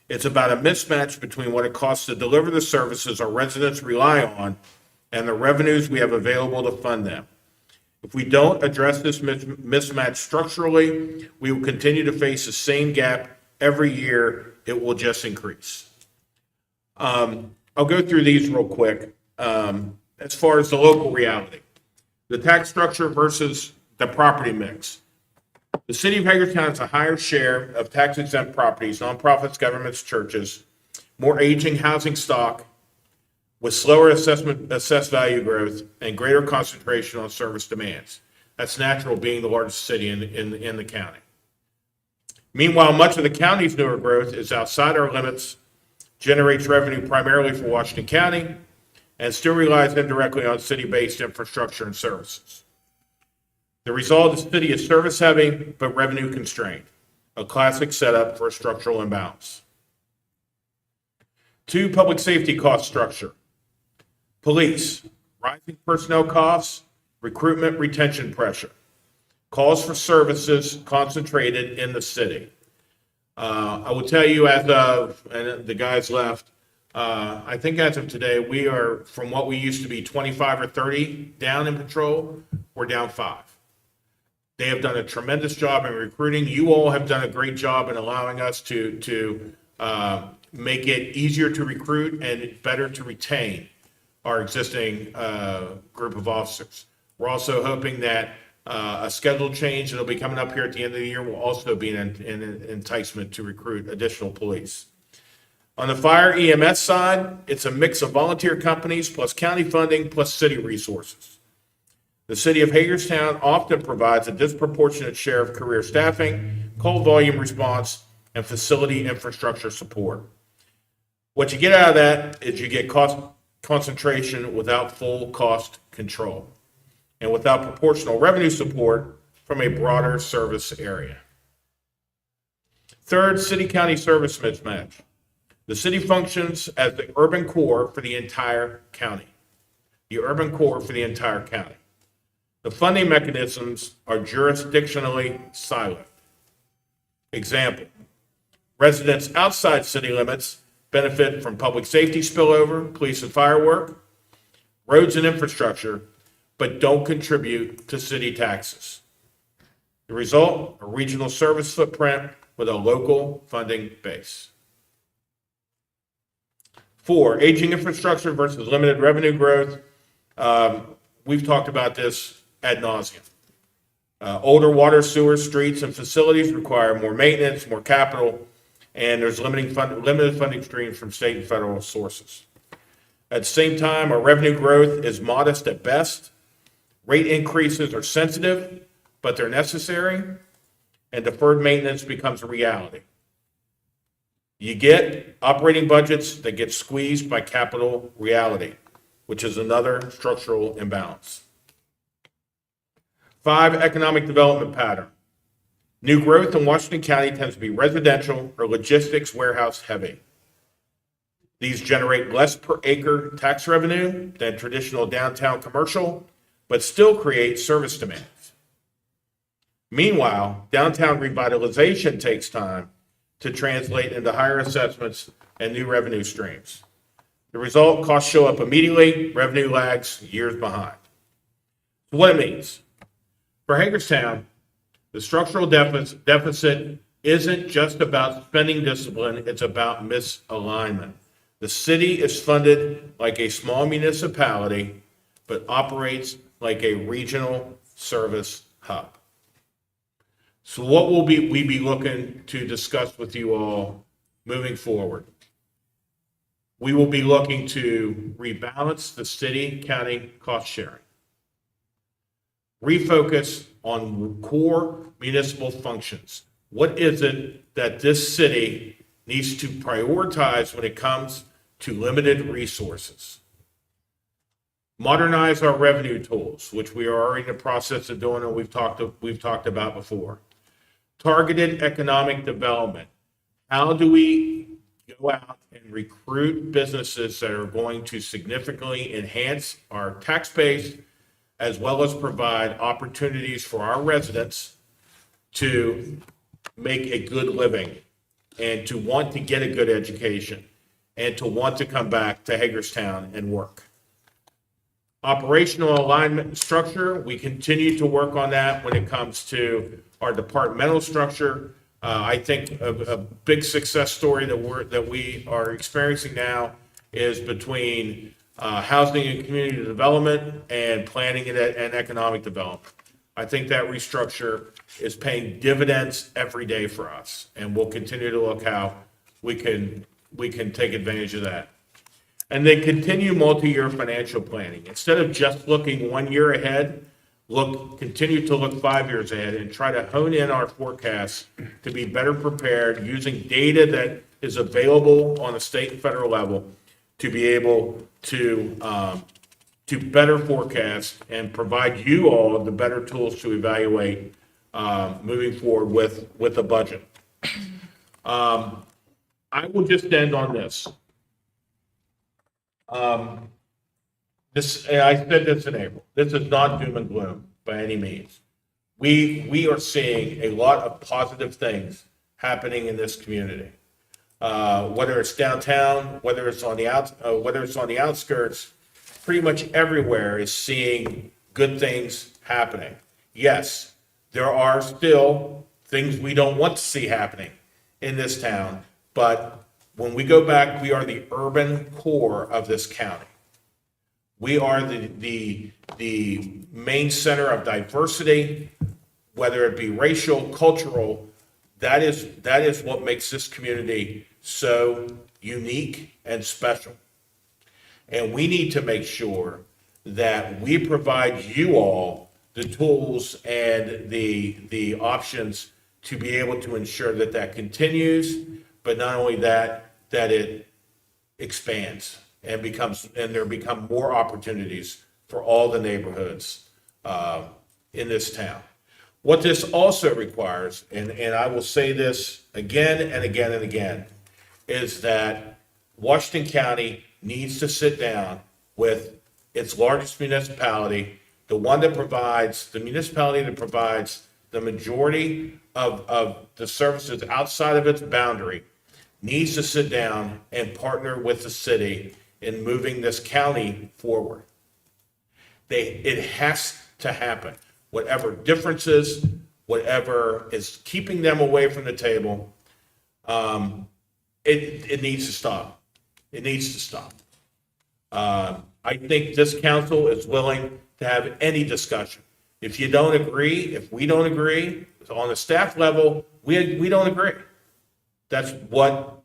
S3: It's about a mismatch between what it costs to deliver the services our residents rely on and the revenues we have available to fund them. If we don't address this mismatch structurally, we will continue to face the same gap every year. It will just increase. I'll go through these real quick. As far as the local reality, the tax structure versus the property mix. The city of Hagerstown has a higher share of tax exempt properties, nonprofits, governments, churches, more aging housing stock with slower assessed value growth and greater concentration on service demands. That's natural, being the largest city in the county. Meanwhile, much of the county's newer growth is outside our limits, generates revenue primarily for Washington County, and still relies indirectly on city-based infrastructure and services. The result is the city is service heavy, but revenue constrained, a classic setup for a structural imbalance. 2, public safety cost structure. Police, rising personnel costs, recruitment, retention pressure. Calls for services concentrated in the city. I will tell you, as of, and the guys left, I think as of today, we are, from what we used to be 25 or 30 down in patrol, we're down 5. They have done a tremendous job in recruiting. You all have done a great job in allowing us to make it easier to recruit and better to retain our existing group of officers. We're also hoping that a schedule change that'll be coming up here at the end of the year will also be an enticement to recruit additional police. On the fire EMS side, it's a mix of volunteer companies plus county funding plus city resources. The city of Hagerstown often provides a disproportionate share of career staffing, call volume response, and facility infrastructure support. What you get out of that is you get cost concentration without full cost control and without proportional revenue support from a broader service area. 3rd, city-county service mismatch. The city functions as the urban core for the entire county. The urban core for the entire county. The funding mechanisms are jurisdictionally siloed. Example, residents outside city limits benefit from public safety spillover, police and fire work, roads and infrastructure, but don't contribute to city taxes. The result, a regional service footprint with a local funding base. 4, aging infrastructure versus limited revenue growth. We've talked about this ad nauseum. Older water, sewer, streets, and facilities require more maintenance, more capital, and there's limited funding streams from state and federal sources. At the same time, our revenue growth is modest at best. Rate increases are sensitive, but they're necessary, and deferred maintenance becomes a reality. You get operating budgets that get squeezed by capital reality, which is another structural imbalance. 5, economic development pattern. New growth in Washington County tends to be residential or logistics warehouse heavy. These generate less per acre tax revenue than traditional downtown commercial, but still create service demands. Meanwhile, downtown revitalization takes time to translate into higher assessments and new revenue streams. The result, costs show up immediately, revenue lags years behind. So what it means? For Hagerstown, the structural deficit isn't just about spending discipline, it's about misalignment. The city is funded like a small municipality, but operates like a regional service hub. So what will we be looking to discuss with you all moving forward? We will be looking to rebalance the city-county cost sharing, refocus on core municipal functions. What is it that this city needs to prioritize when it comes to limited resources? Modernize our revenue tools, which we are already in the process of doing and we've talked about before. Targeted economic development. How do we go out and recruit businesses that are going to significantly enhance our tax base, as well as provide opportunities for our residents to make a good living and to want to get a good education and to want to come back to Hagerstown and work. Operational alignment and structure, we continue to work on that when it comes to our departmental structure. I think a big success story that we are experiencing now is between housing and community development and planning and economic development. I think that restructure is paying dividends every day for us, and we'll continue to look how we can take advantage of that. And then continue multi-year financial planning. Instead of just looking 1 year ahead, continue to look 5 years ahead and try to hone in our forecasts to be better prepared using data that is available on a state and federal level to be able to better forecast and provide you all the better tools to evaluate moving forward with the budget. I will just end on this. And I said this in April. This is not doom and gloom by any means. We are seeing a lot of positive things happening in this community. Whether it's downtown, whether it's on the outskirts, pretty much everywhere is seeing good things happening. Yes, there are still things we don't want to see happening in this town, but when we go back, we are the urban core of this county. We are the main center of diversity, whether it be racial, cultural. That is what makes this community so unique and special. And we need to make sure that we provide you all the tools and the options to be able to ensure that that continues, but not only that it expands and there become more opportunities for all the neighborhoods in this town. What this also requires, and I will say this again and again and again, is that Washington County needs to sit down with its largest municipality, the municipality that provides the majority of the services outside of its boundary, needs to sit down and partner with the city in moving this county forward. It has to happen. Whatever differences whatever is keeping them away from the table, it needs to stop. It needs to stop. I think this council is willing to have any discussion. If you don't agree, if we don't agree, on the staff level, we don't agree. That's what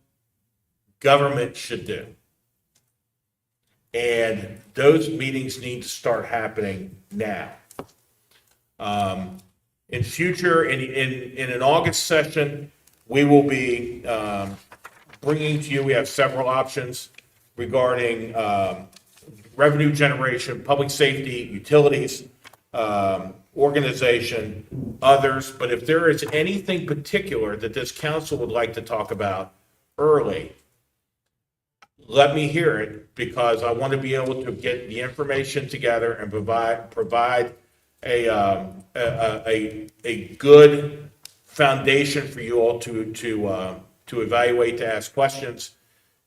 S3: government should do. And those meetings need to start happening now. In future, in an August session, we will be bringing to you, we have several options regarding revenue generation, public safety, utilities, organization, others. But if there is anything particular that this council would like to talk about early, let me hear it, because I want to be able to get the information together and provide a good foundation for you all to evaluate, to ask questions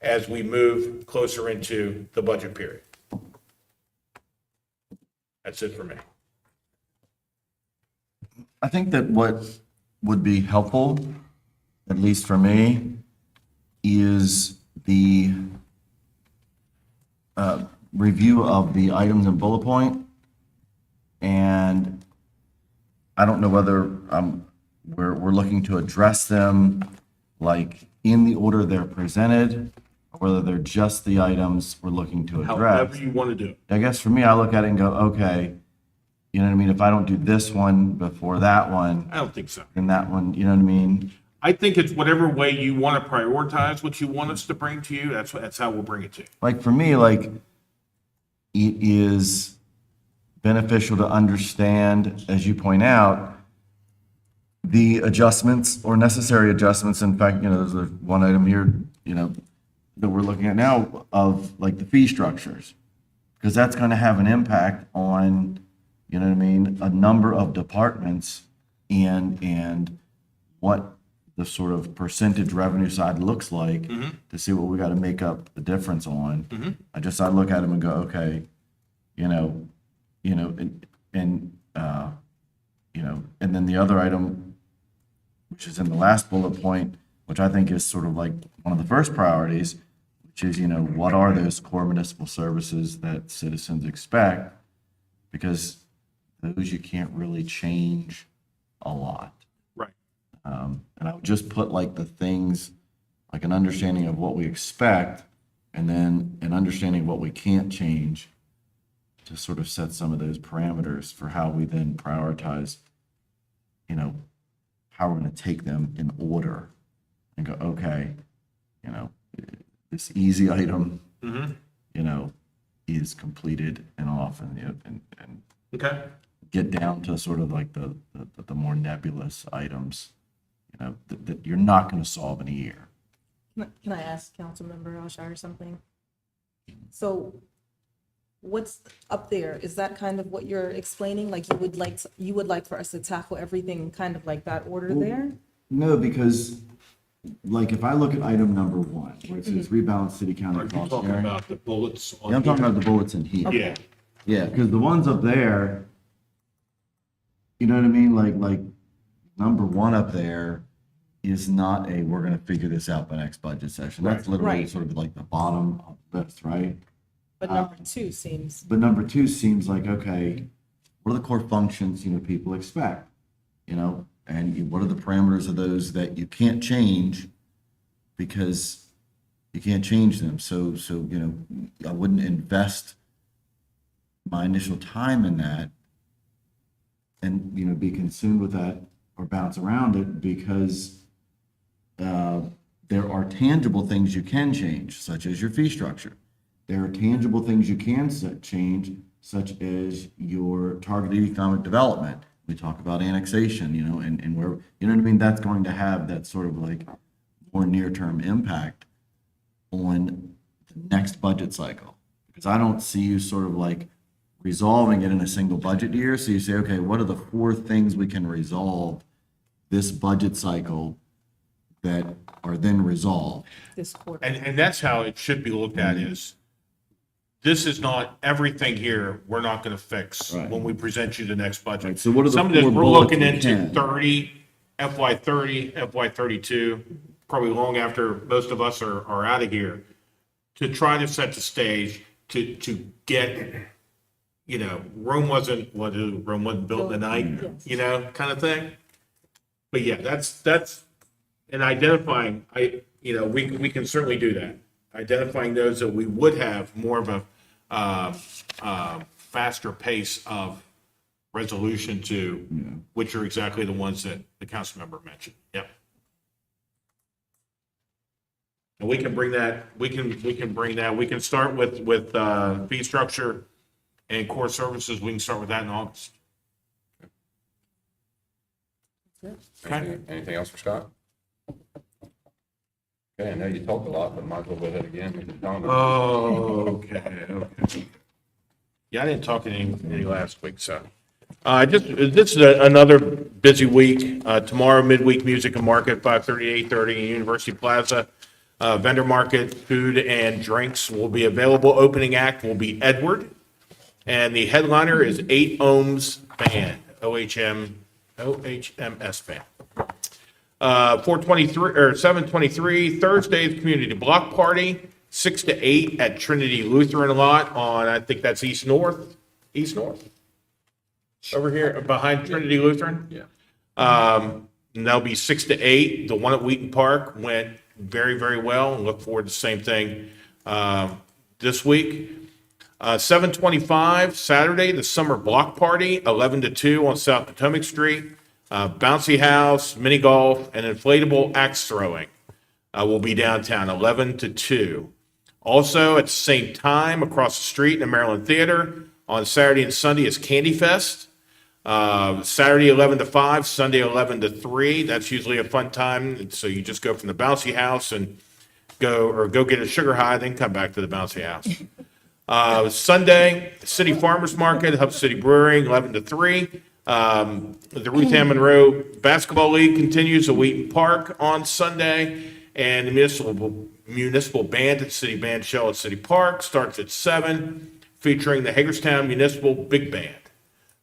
S3: as we move closer into the budget period. That's it for me.
S4: I think that what would be helpful, at least for me, is the review of the items in bullet point. And I don't know whether we're looking to address them like in the order they're presented, or whether they're just the items we're looking to address.
S3: However you want to do it.
S4: I guess for me, I look at it and go, okay, you know what I mean? If I don't do this one before that one,
S3: I don't think so.
S4: then that one, you know what I mean?
S3: I think it's whatever way you want to prioritize what you want us to bring to you, that's how we'll bring it to you.
S4: Like for me, like it is beneficial to understand, as you point out, the adjustments or necessary adjustments. In fact, you know, there's one item here, you know, that we're looking at now of like the fee structures, because that's going to have an impact on, you know what I mean, a number of departments and what the sort of percentage revenue side looks like to see what we got to make up the difference on. I look at them and go, okay, and then the other item, which is in the last bullet point, which I think is sort of like one of the first priorities, which is, what are those core municipal services that citizens expect? Because those you can't really change a lot.
S3: Right.
S4: And I would just put like the things, like an understanding of what we expect, and then an understanding of what we can't change, to sort of set some of those parameters for how we then prioritize, how we're going to take them in order and go, okay, this easy item, is completed and off, and
S3: Okay.
S4: get down to sort of like the more nebulous items, that you're not going to solve in a year.
S10: Can I ask Councilmember Alshire something? So what's up there? Is that kind of what you're explaining? Like you would like for us to tackle everything kind of like that order there?
S4: No, because like if I look at item number 1, where it says rebalance city county
S3: Are you
S4: cost
S3: talking
S4: sharing.
S3: about the bullets on
S4: Yeah, I'm talking
S3: here?
S4: about the bullets in here.
S3: Yeah.
S4: Yeah, because the ones up there, you know what I mean? Like number 1 up there is not we're going to figure this out by next budget session. That's literally
S10: Right.
S4: sort of like the bottom of the list, right?
S10: But number 2 seems,
S4: But number 2 seems like, okay, what are the core functions, people expect? And what are the parameters of those that you can't change because you can't change them? So I wouldn't invest my initial time in that and, be consumed with that or bounce around it, because there are tangible things you can change, such as your fee structure. There are tangible things you can change, such as your targeted economic development. We talk about annexation, and where, you know what I mean? That's going to have that sort of like more near-term impact on the next budget cycle. Because I don't see you sort of like resolving it in a single budget year. So you say, okay, what are the 4 things we can resolve this budget cycle that are then resolved?
S10: this quarter.
S3: And that's how it should be looked at, is this is not, everything here, we're not gonna fix
S4: Right.
S3: when we present you the next budget.
S4: Right, so what are the
S3: Some of this,
S4: four
S3: we're
S4: bullets
S3: looking
S4: we
S3: into
S4: can?
S3: 30, FY 30, FY 32, probably long after most of us are out of here, to try to set the stage to get, you know, Rome wasn't built in a night, you know, kind of thing. But yeah, that's, and identifying, we can certainly do that. Identifying those that we would have more of a faster pace of resolution to, which are exactly the ones that the council member mentioned. Yep. And we can bring that, we can start with fee structure and core services. We can start with that in August. Okay.
S1: Anything else for Scott? Okay, I know you talked a lot, but might as well go ahead again. Make it done.
S3: Okay. Yeah, I didn't talk any last week, so. This is another busy week. Tomorrow, midweek music and market, 5:30 to 8:30 in University Plaza. Vendor market, food and drinks will be available. Opening act will be Edward. And the headliner is 8 Ohms Band, OHMS Band. 4:23 or 7:23, Thursday's community block party, 6 to 8 at Trinity Lutheran Lot on, I think that's East North. Over here behind Trinity Lutheran.
S1: Yeah.
S3: And that'll be 6 to 8. The one at Wheaton Park went very, very well, and look forward to the same thing this week. 7:25, Saturday, the summer block party, 11 to 2 on South Potomac Street. Bouncy house, mini golf, and inflatable axe throwing will be downtown, 11 to 2. Also, at the same time, across the street in the Maryland Theater, on Saturday and Sunday is Candy Fest. Saturday 11 to 5, Sunday 11 to 3. That's usually a fun time. So you just go from the bouncy house and go get a sugar high, then come back to the bouncy house. Sunday, City Farmers Market, Hub City Brewing, 11 to 3. The Ruth Ann Monroe Basketball League continues at Wheaton Park on Sunday. And the municipal band at City Band Shell at City Park starts at 7, featuring the Hagerstown Municipal Big Band.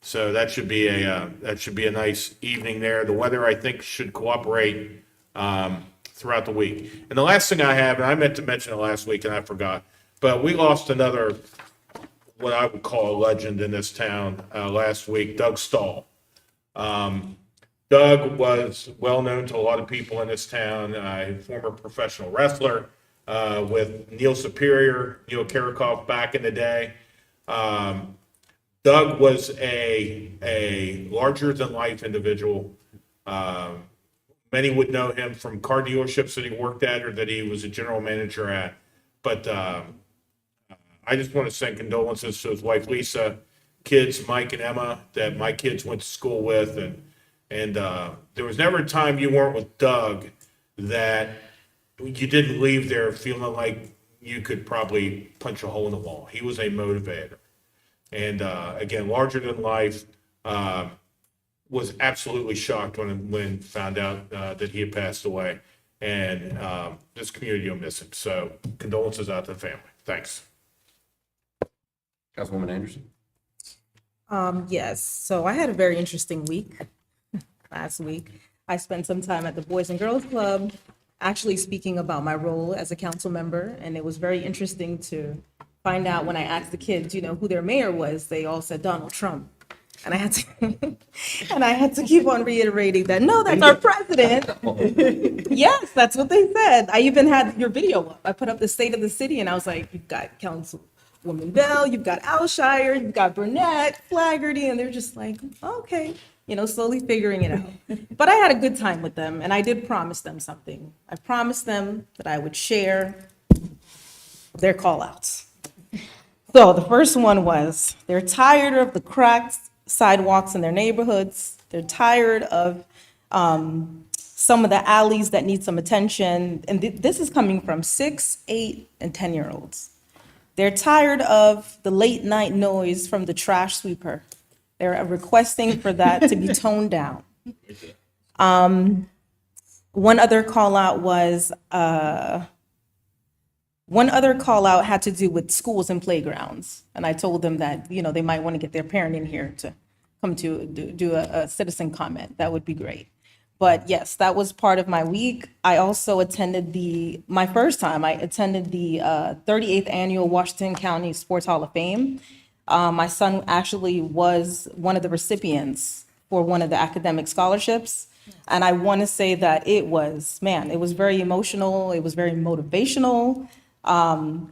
S3: So that should be a nice evening there. The weather, I think, should cooperate throughout the week. And the last thing I have, and I meant to mention it last week and I forgot, but we lost another, what I would call a legend in this town last week, Doug Stahl. Doug was well known to a lot of people in this town, a former professional wrestler with Neil Superior, Neil Karakov back in the day. Doug was a larger-than-life individual. Many would know him from car dealerships that he worked at or that he was a general manager at. But I just want to send condolences to his wife, Lisa, kids, Mike and Emma, that my kids went to school with. And there was never a time you weren't with Doug that you didn't leave there feeling like you could probably punch a hole in the wall. He was a motivator. And again, larger than life, was absolutely shocked when found out that he had passed away. And this community will miss him. So condolences out to the family. Thanks.
S1: Councilwoman Anderson?
S10: Yes, so I had a very interesting week last week. I spent some time at the Boys and Girls Club, actually speaking about my role as a council member, and it was very interesting to find out when I asked the kids, who their mayor was, they all said Donald Trump. And I had to keep on reiterating that, no, that's our president. Yes, that's what they said. I even had your video up. I put up the state of the city and I was like, you've got Councilwoman Bell, you've got Alshire, you've got Burnett, Flaherty, and they're just like, okay, slowly figuring it out. But I had a good time with them and I did promise them something. I promised them that I would share their call outs. So the first one was, they're tired of the cracked sidewalks in their neighborhoods. They're tired of some of the alleys that need some attention. And this is coming from 6, 8, and 10-year-olds. They're tired of the late night noise from the trash sweeper. They're requesting for that to be toned down. One other call out was One other call out had to do with schools and playgrounds. And I told them that, you know, they might want to get their parent in here to come to do a citizen comment. That would be great. But yes, that was part of my week. I also attended my first time, I attended the 38th Annual Washington County Sports Hall of Fame. My son actually was one of the recipients for one of the academic scholarships. And I want to say that it was very emotional. It was very motivational.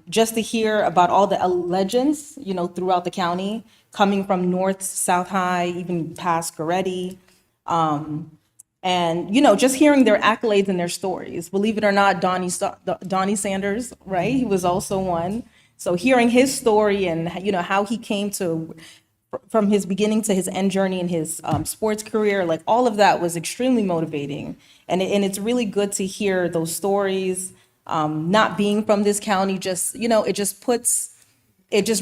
S10: Just to hear about all the legends, you know, throughout the county, coming from North, South High, even past Goretti. And, you know, just hearing their accolades and their stories. Believe it or not, Donnie Sanders, right? He was also one. So hearing his story and, you know, how he came to, from his beginning to his end journey in his sports career, like all of that was extremely motivating. And it's really good to hear those stories. Not being from this county, just, you know, it just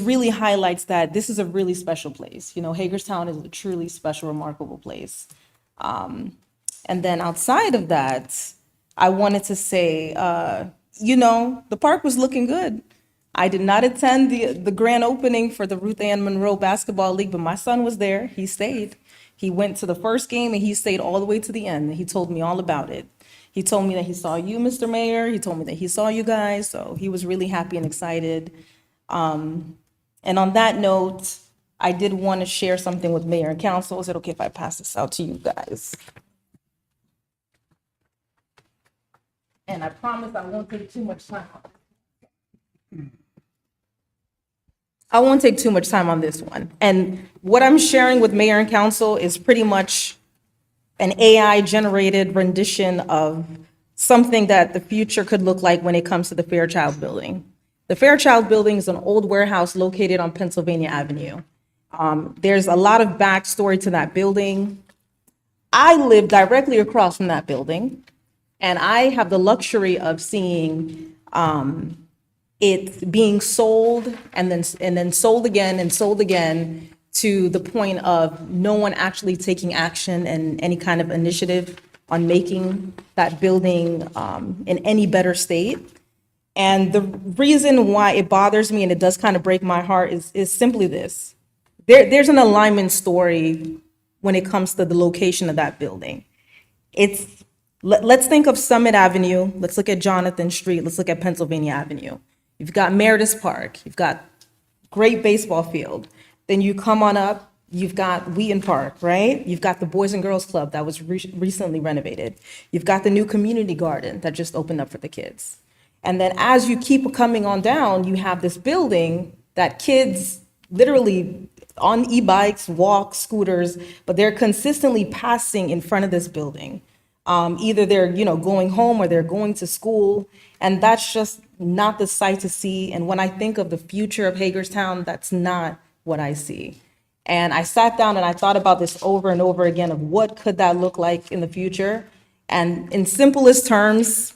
S10: really highlights that this is a really special place. You know, Hagerstown is a truly special, remarkable place. And then outside of that, I wanted to say, you know, the park was looking good. I did not attend the grand opening for the Ruth Ann Monroe Basketball League, but my son was there. He stayed. He went to the first game and he stayed all the way to the end. He told me all about it. He told me that he saw you, Mr. Mayor. He told me that he saw you guys. So he was really happy and excited. And on that note, I did want to share something with Mayor and Council. Is it okay if I pass this out to you guys? And I promise I won't take too much time. I won't take too much time on this one. And what I'm sharing with Mayor and Council is pretty much an AI-generated rendition of something that the future could look like when it comes to the Fairchild Building. The Fairchild Building is an old warehouse located on Pennsylvania Avenue. There's a lot of backstory to that building. I live directly across from that building, and I have the luxury of seeing it being sold and then sold again and sold again, to the point of no one actually taking action and any kind of initiative on making that building in any better state. And the reason why it bothers me and it does kind of break my heart is simply this. There's an alignment story when it comes to the location of that building. Let's think of Summit Avenue. Let's look at Jonathan Street. Let's look at Pennsylvania Avenue. You've got Meredith Park. You've got great baseball field. Then you come on up, you've got Wheaton Park, right? You've got the Boys and Girls Club that was recently renovated. You've got the new community garden that just opened up for the kids. And then as you keep coming on down, you have this building that kids literally on e-bikes, walk, scooters, but they're consistently passing in front of this building. Either they're, you know, going home or they're going to school, and that's just not the sight to see. And when I think of the future of Hagerstown, that's not what I see. And I sat down and I thought about this over and over again of what could that look like in the future. And in simplest terms,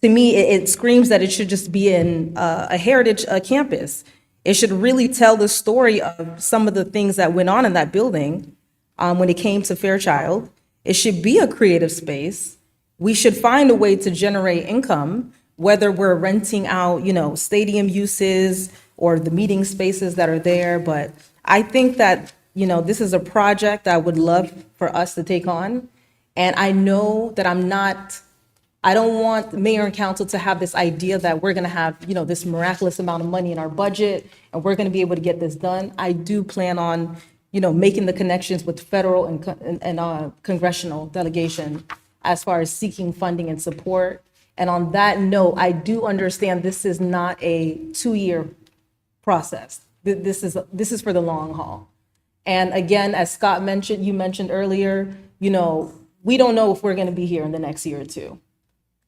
S10: to me, it screams that it should just be in a heritage campus. It should really tell the story of some of the things that went on in that building when it came to Fairchild. It should be a creative space. We should find a way to generate income, whether we're renting out, you know, stadium uses or the meeting spaces that are there. But I think that, you know, this is a project I would love for us to take on. And I know that I don't want Mayor and Council to have this idea that we're going to have, you know, this miraculous amount of money in our budget and we're going to be able to get this done. I do plan on, you know, making the connections with federal and congressional delegation as far as seeking funding and support. And on that note, I do understand this is not a 2-year process. This is for the long haul. And again, as Scott mentioned, you mentioned earlier, you know, we don't know if we're going to be here in the next year or two.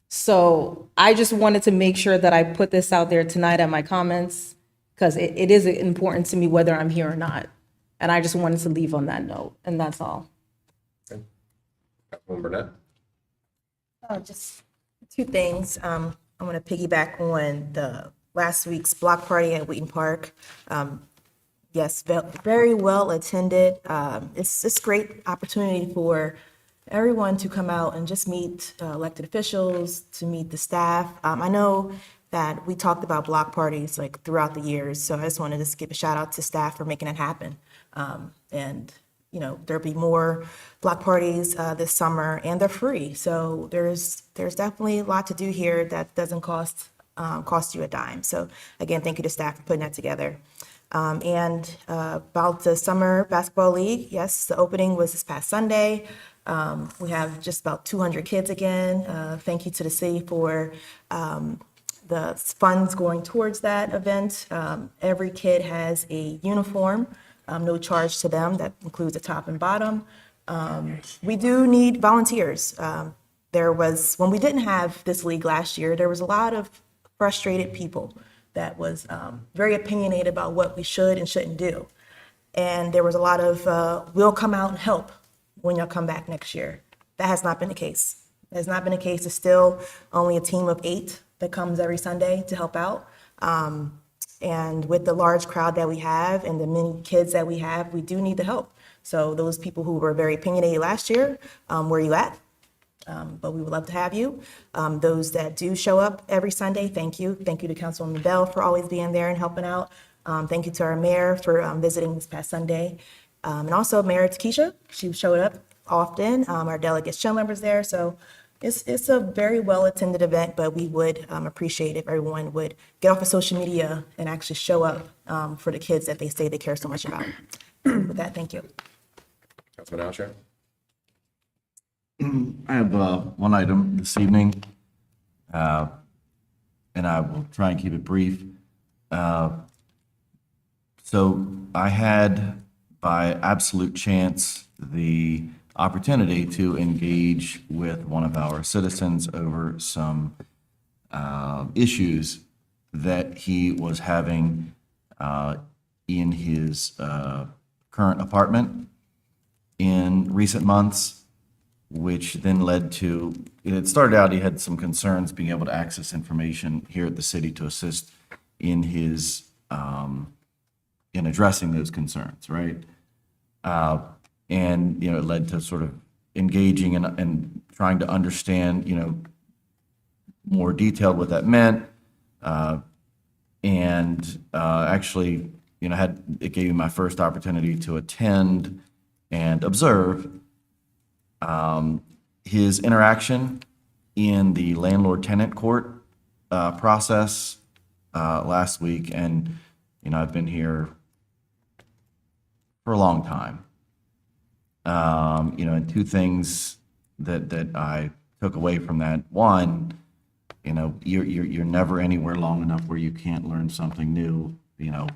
S10: So I just wanted to make sure that I put this out there tonight at my comments, because it is important to me whether I'm here or not. And I just wanted to leave on that note, and that's all.
S1: Councilwoman Burnett?
S2: Just two things. I want to piggyback on the last week's block party at Wheaton Park. Yes, very well attended. It's great opportunity for everyone to come out and just meet elected officials, to meet the staff. I know that we talked about block parties like throughout the years. So I just wanted to give a shout out to staff for making it happen. And, you know, there'll be more block parties this summer, and they're free. So there's definitely a lot to do here that doesn't cost you a dime. So again, thank you to staff for putting that together. And about the Summer Basketball League, yes, the opening was this past Sunday. We have just about 200 kids again. Thank you to the city for the funds going towards that event. Every kid has a uniform, no charge to them. That includes the top and bottom. We do need volunteers. When we didn't have this league last year, there was a lot of frustrated people that was very opinionated about what we should and shouldn't do. And there was a lot of, we'll come out and help when y'all come back next year. That has not been the case. It has not been the case. It's still only a team of 8 that comes every Sunday to help out. And with the large crowd that we have and the many kids that we have, we do need the help. So those people who were very opinionated last year, where are you at? But we would love to have you. Those that do show up every Sunday, thank you. Thank you to Councilwoman Bell for always being there and helping out. Thank you to our mayor for visiting this past Sunday. And also Mayor Takesha, she showed up often. Our delegate Schindler was there. So it's a very well-attended event, but we would appreciate if everyone would get off of social media and actually show up for the kids that they say they care so much about. With that, thank you.
S1: Councilman Alshire?
S4: I have one item this evening, and I will try and keep it brief. So I had, by absolute chance, the opportunity to engage with one of our citizens over some issues that he was having in his current apartment in recent months, which then led to, it started out, he had some concerns being able to access information here at the city to assist in his, in addressing those concerns, right? And, you know, it led to sort of engaging and trying to understand, you know, more detailed what that meant. And actually, you know, it gave me my first opportunity to attend and observe his interaction in the landlord-tenant court process last week. And, you know, I've been here for a long time. You know, and two things that I took away from that. One, you know, you're never anywhere long enough where you can't learn something new, you know,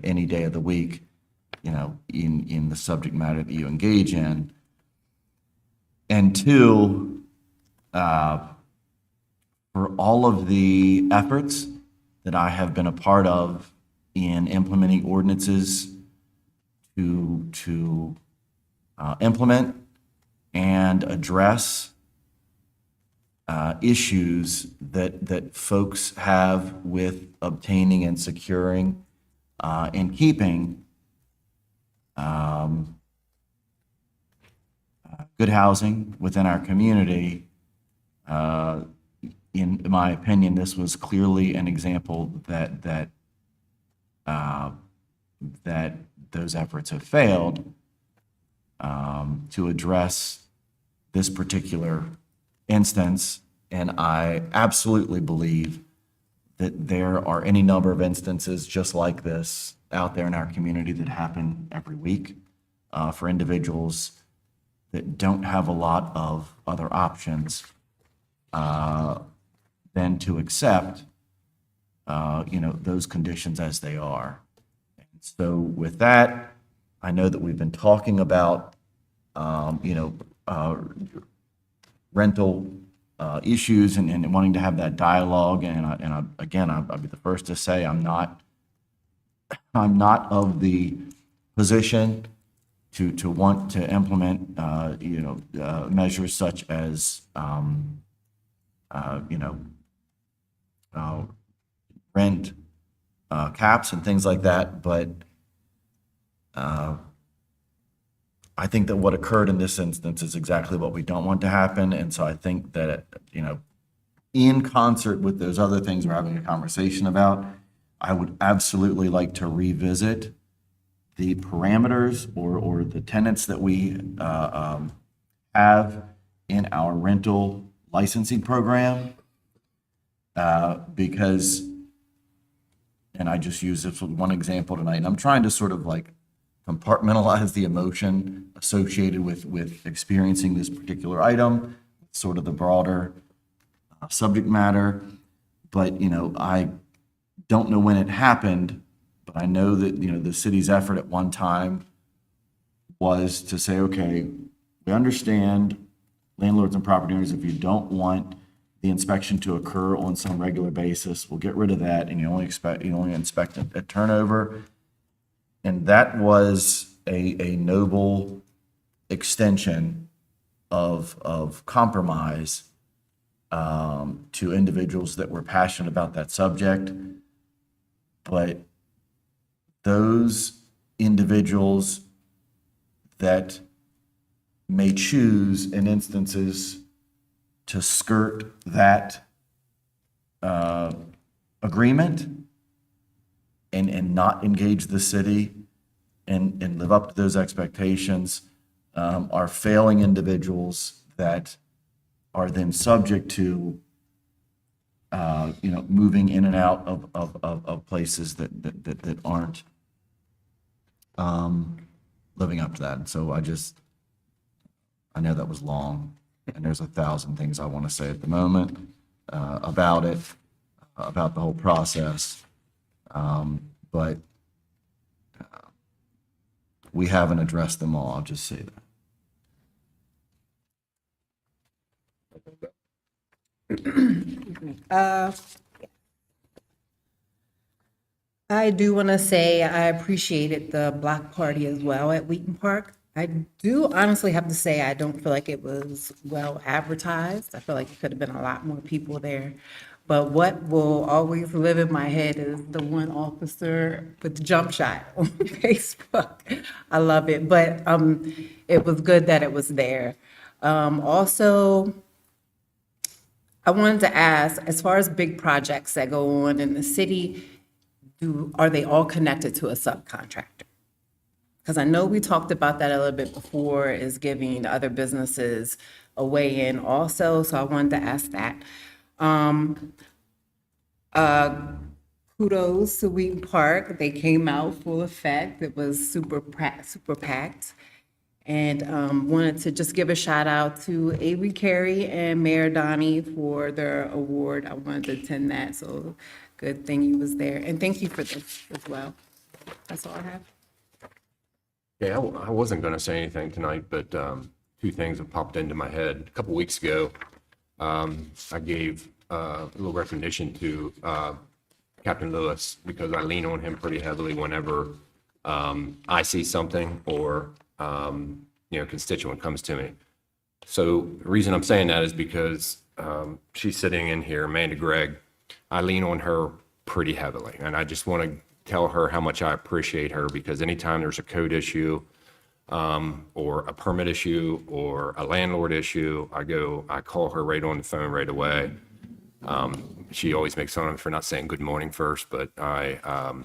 S4: any day of the week, you know, in the subject matter that you engage in. And two, for all of the efforts that I have been a part of in implementing ordinances to implement and address issues that folks have with obtaining and securing and keeping good housing within our community. In my opinion, this was clearly an example that those efforts have failed to address this particular instance. And I absolutely believe that there are any number of instances just like this out there in our community that happen every week for individuals that don't have a lot of other options than to accept, you know, those conditions as they are. And so with that, I know that we've been talking about, you know, rental issues and wanting to have that dialogue. And again, I'll be the first to say I'm not of the position to want to implement, you know, measures such as, you know, rent caps and things like that. But I think that what occurred in this instance is exactly what we don't want to happen. And so I think that, you know, in concert with those other things we're having a conversation about, I would absolutely like to revisit the parameters or the tenets that we have in our rental licensing program. Because, and I just use this with one example tonight, and I'm trying to sort of like compartmentalize the emotion associated with experiencing this particular item, sort of the broader subject matter. But, I don't know when it happened, but I know that, the city's effort at one time was to say, okay, we understand landlords and property owners, if you don't want the inspection to occur on some regular basis, we'll get rid of that, and you only inspect a turnover. And that was a noble extension of compromise to individuals that were passionate about that subject. But those individuals that may choose in instances to skirt that agreement and not engage the city and live up to those expectations are failing individuals that are then subject to moving in and out of places that aren't living up to that. And so I know that was long, and there's 1,000 things I want to say at the moment about it, about the whole process. But we haven't addressed them all, I'll just say that.
S9: I do want to say I appreciated the block party as well at Wheaton Park. I do honestly have to say I don't feel like it was well advertised. I feel like it could have been a lot more people there. But what will always live in my head is the one officer with the jump shot on Facebook. I love it, but it was good that it was there. Also, I wanted to ask, as far as big projects that go on in the city, are they all connected to a subcontractor? Because I know we talked about that a little bit before, is giving other businesses a way in also, so I wanted to ask that. Kudos to Wheaton Park. They came out full effect. It was super packed. And wanted to just give a shout out to Avery Carey and Mayor Donnie for their award. I wanted to attend that, so good thing you was there. And thank you for this as well. That's all I have.
S1: Yeah, I wasn't going to say anything tonight, but two things have popped into my head. A couple weeks ago, I gave a little recognition to Captain Lewis because I lean on him pretty heavily whenever I see something or constituent comes to me. So the reason I'm saying that is because she's sitting in here, Amanda Gregg. I lean on her pretty heavily, and I just want to tell her how much I appreciate her, because anytime there's a code issue or a permit issue or a landlord issue, I call her right on the phone right away. She always makes fun of me for not saying good morning first, but I've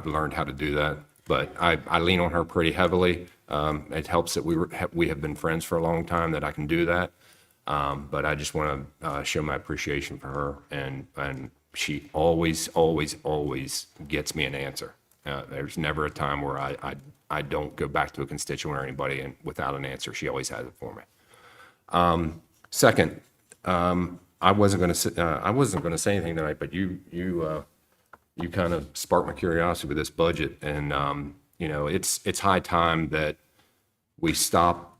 S1: learned how to do that. But I lean on her pretty heavily. It helps that we have been friends for a long time, that I can do that. But I just want to show my appreciation for her, and she always gets me an answer. There's never a time where I don't go back to a constituent or anybody and without an answer. She always has it for me. Second, I wasn't going to say anything tonight, but you kind of sparked my curiosity with this budget, and it's high time that we stop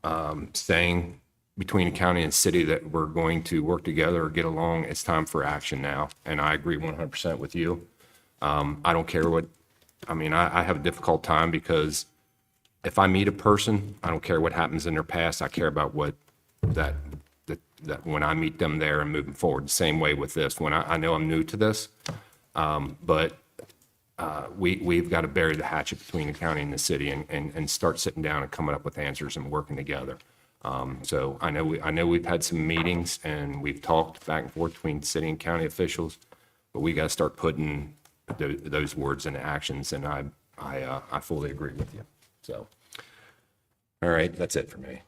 S1: saying between the county and city that we're going to work together or get along. It's time for action now, and I agree 100% with you. I don't care I have a difficult time because if I meet a person, I don't care what happens in their past. I care about that when I meet them there and moving forward. The same way with this. When I know I'm new to this, but we've got to bury the hatchet between the county and the city and start sitting down and coming up with answers and working together. So I know we've had some meetings and we've talked back and forth between city and county officials, but we got to start putting those words into actions, and I fully agree with you. So, all right, that's it for me.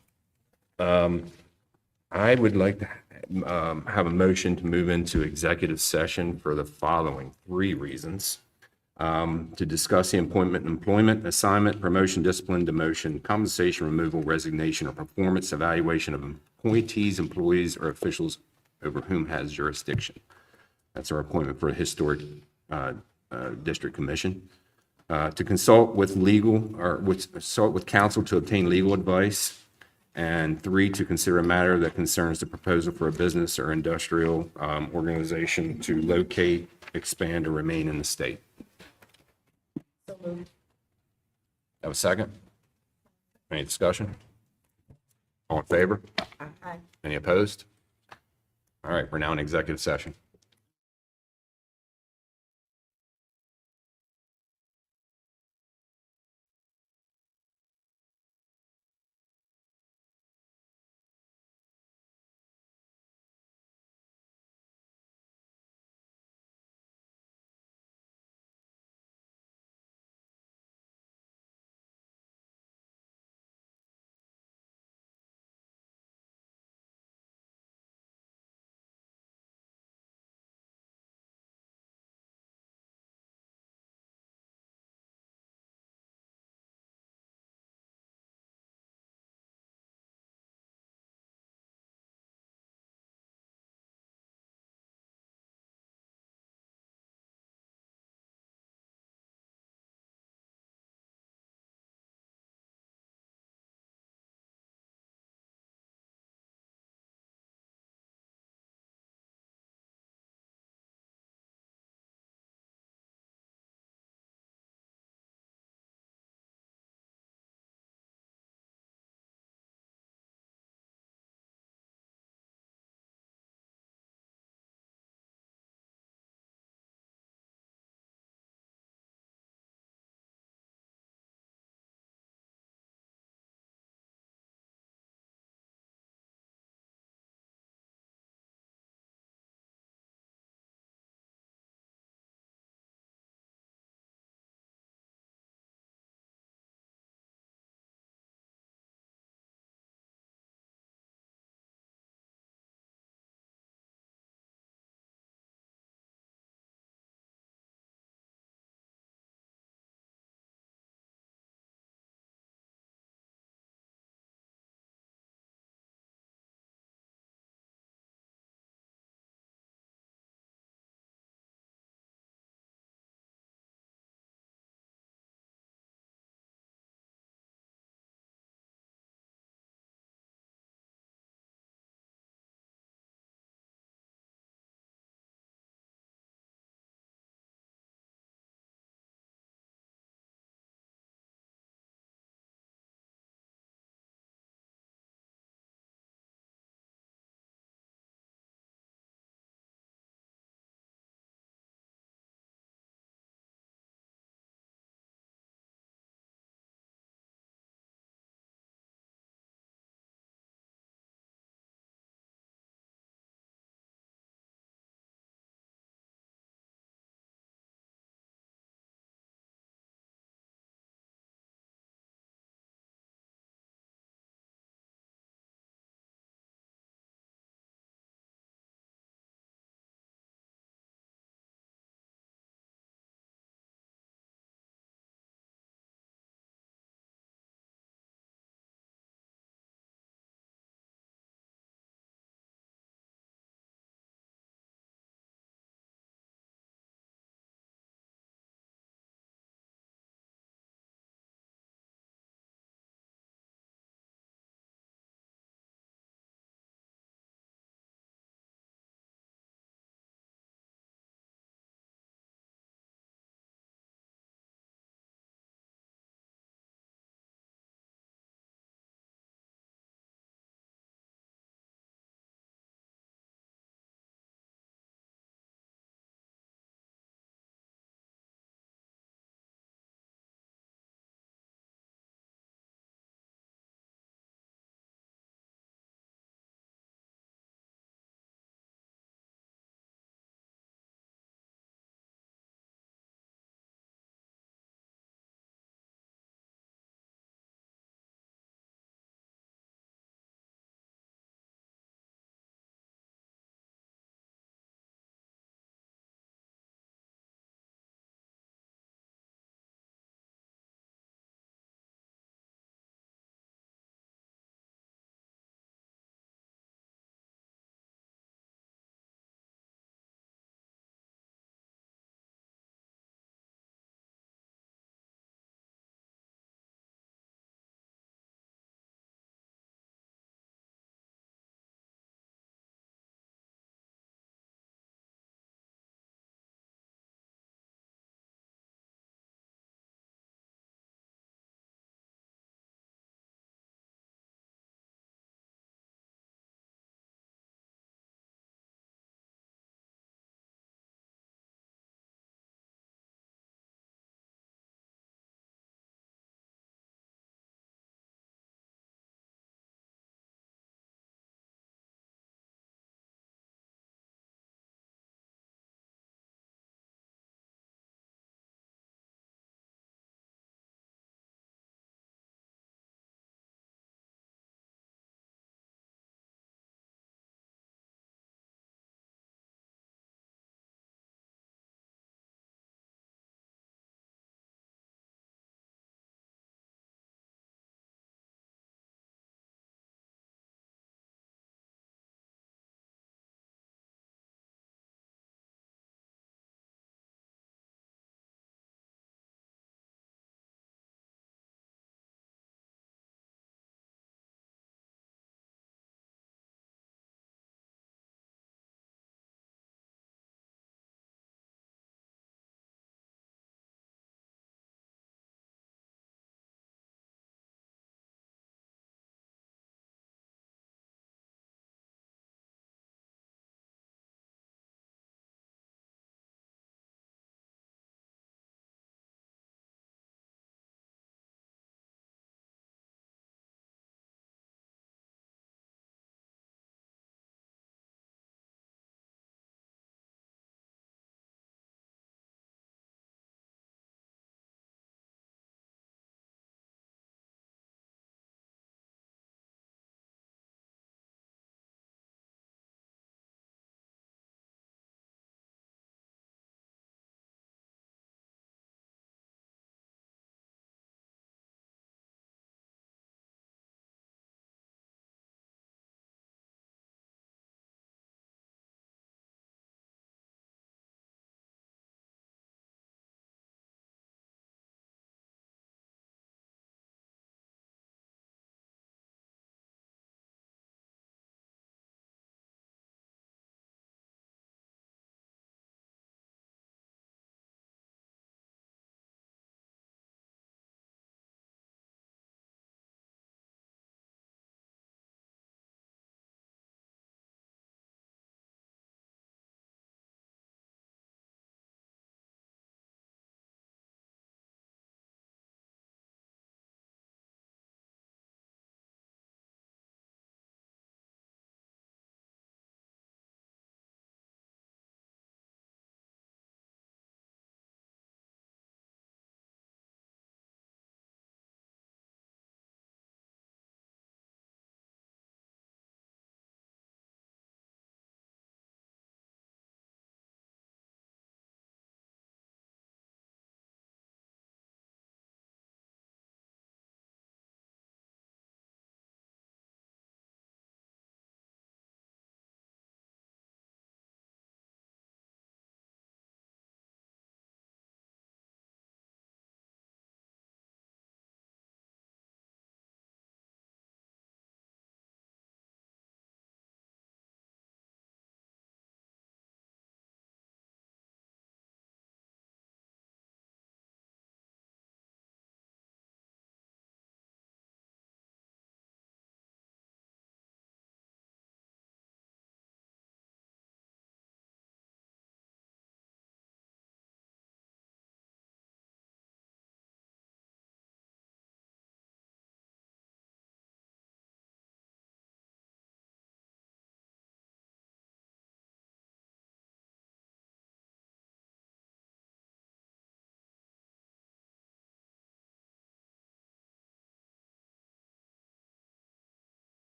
S1: I would like to have a motion to move into executive session for the following three reasons. To discuss the employment, assignment, promotion, discipline, demotion, compensation, removal, resignation, or performance evaluation of appointees, employees, or officials over whom has jurisdiction. That's our appointment for a historic district commission. To consult with consult with counsel to obtain legal advice. And three, to consider a matter that concerns the proposal for a business or industrial organization to locate, expand, or remain in the state. Have a second? Any discussion? All in favor?
S2: Aye.
S1: Any opposed? All right, we're now in executive session.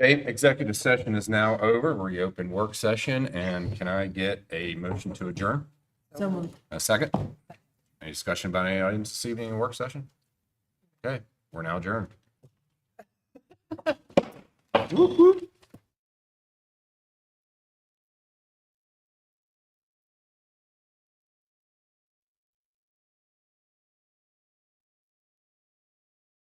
S1: Okay, executive session is now over. Reopen work session, and can I get a motion to adjourn?
S9: So moved.
S1: A second? Any discussion about any items this evening in work session? Okay, we're now adjourned. Whoop, whoop.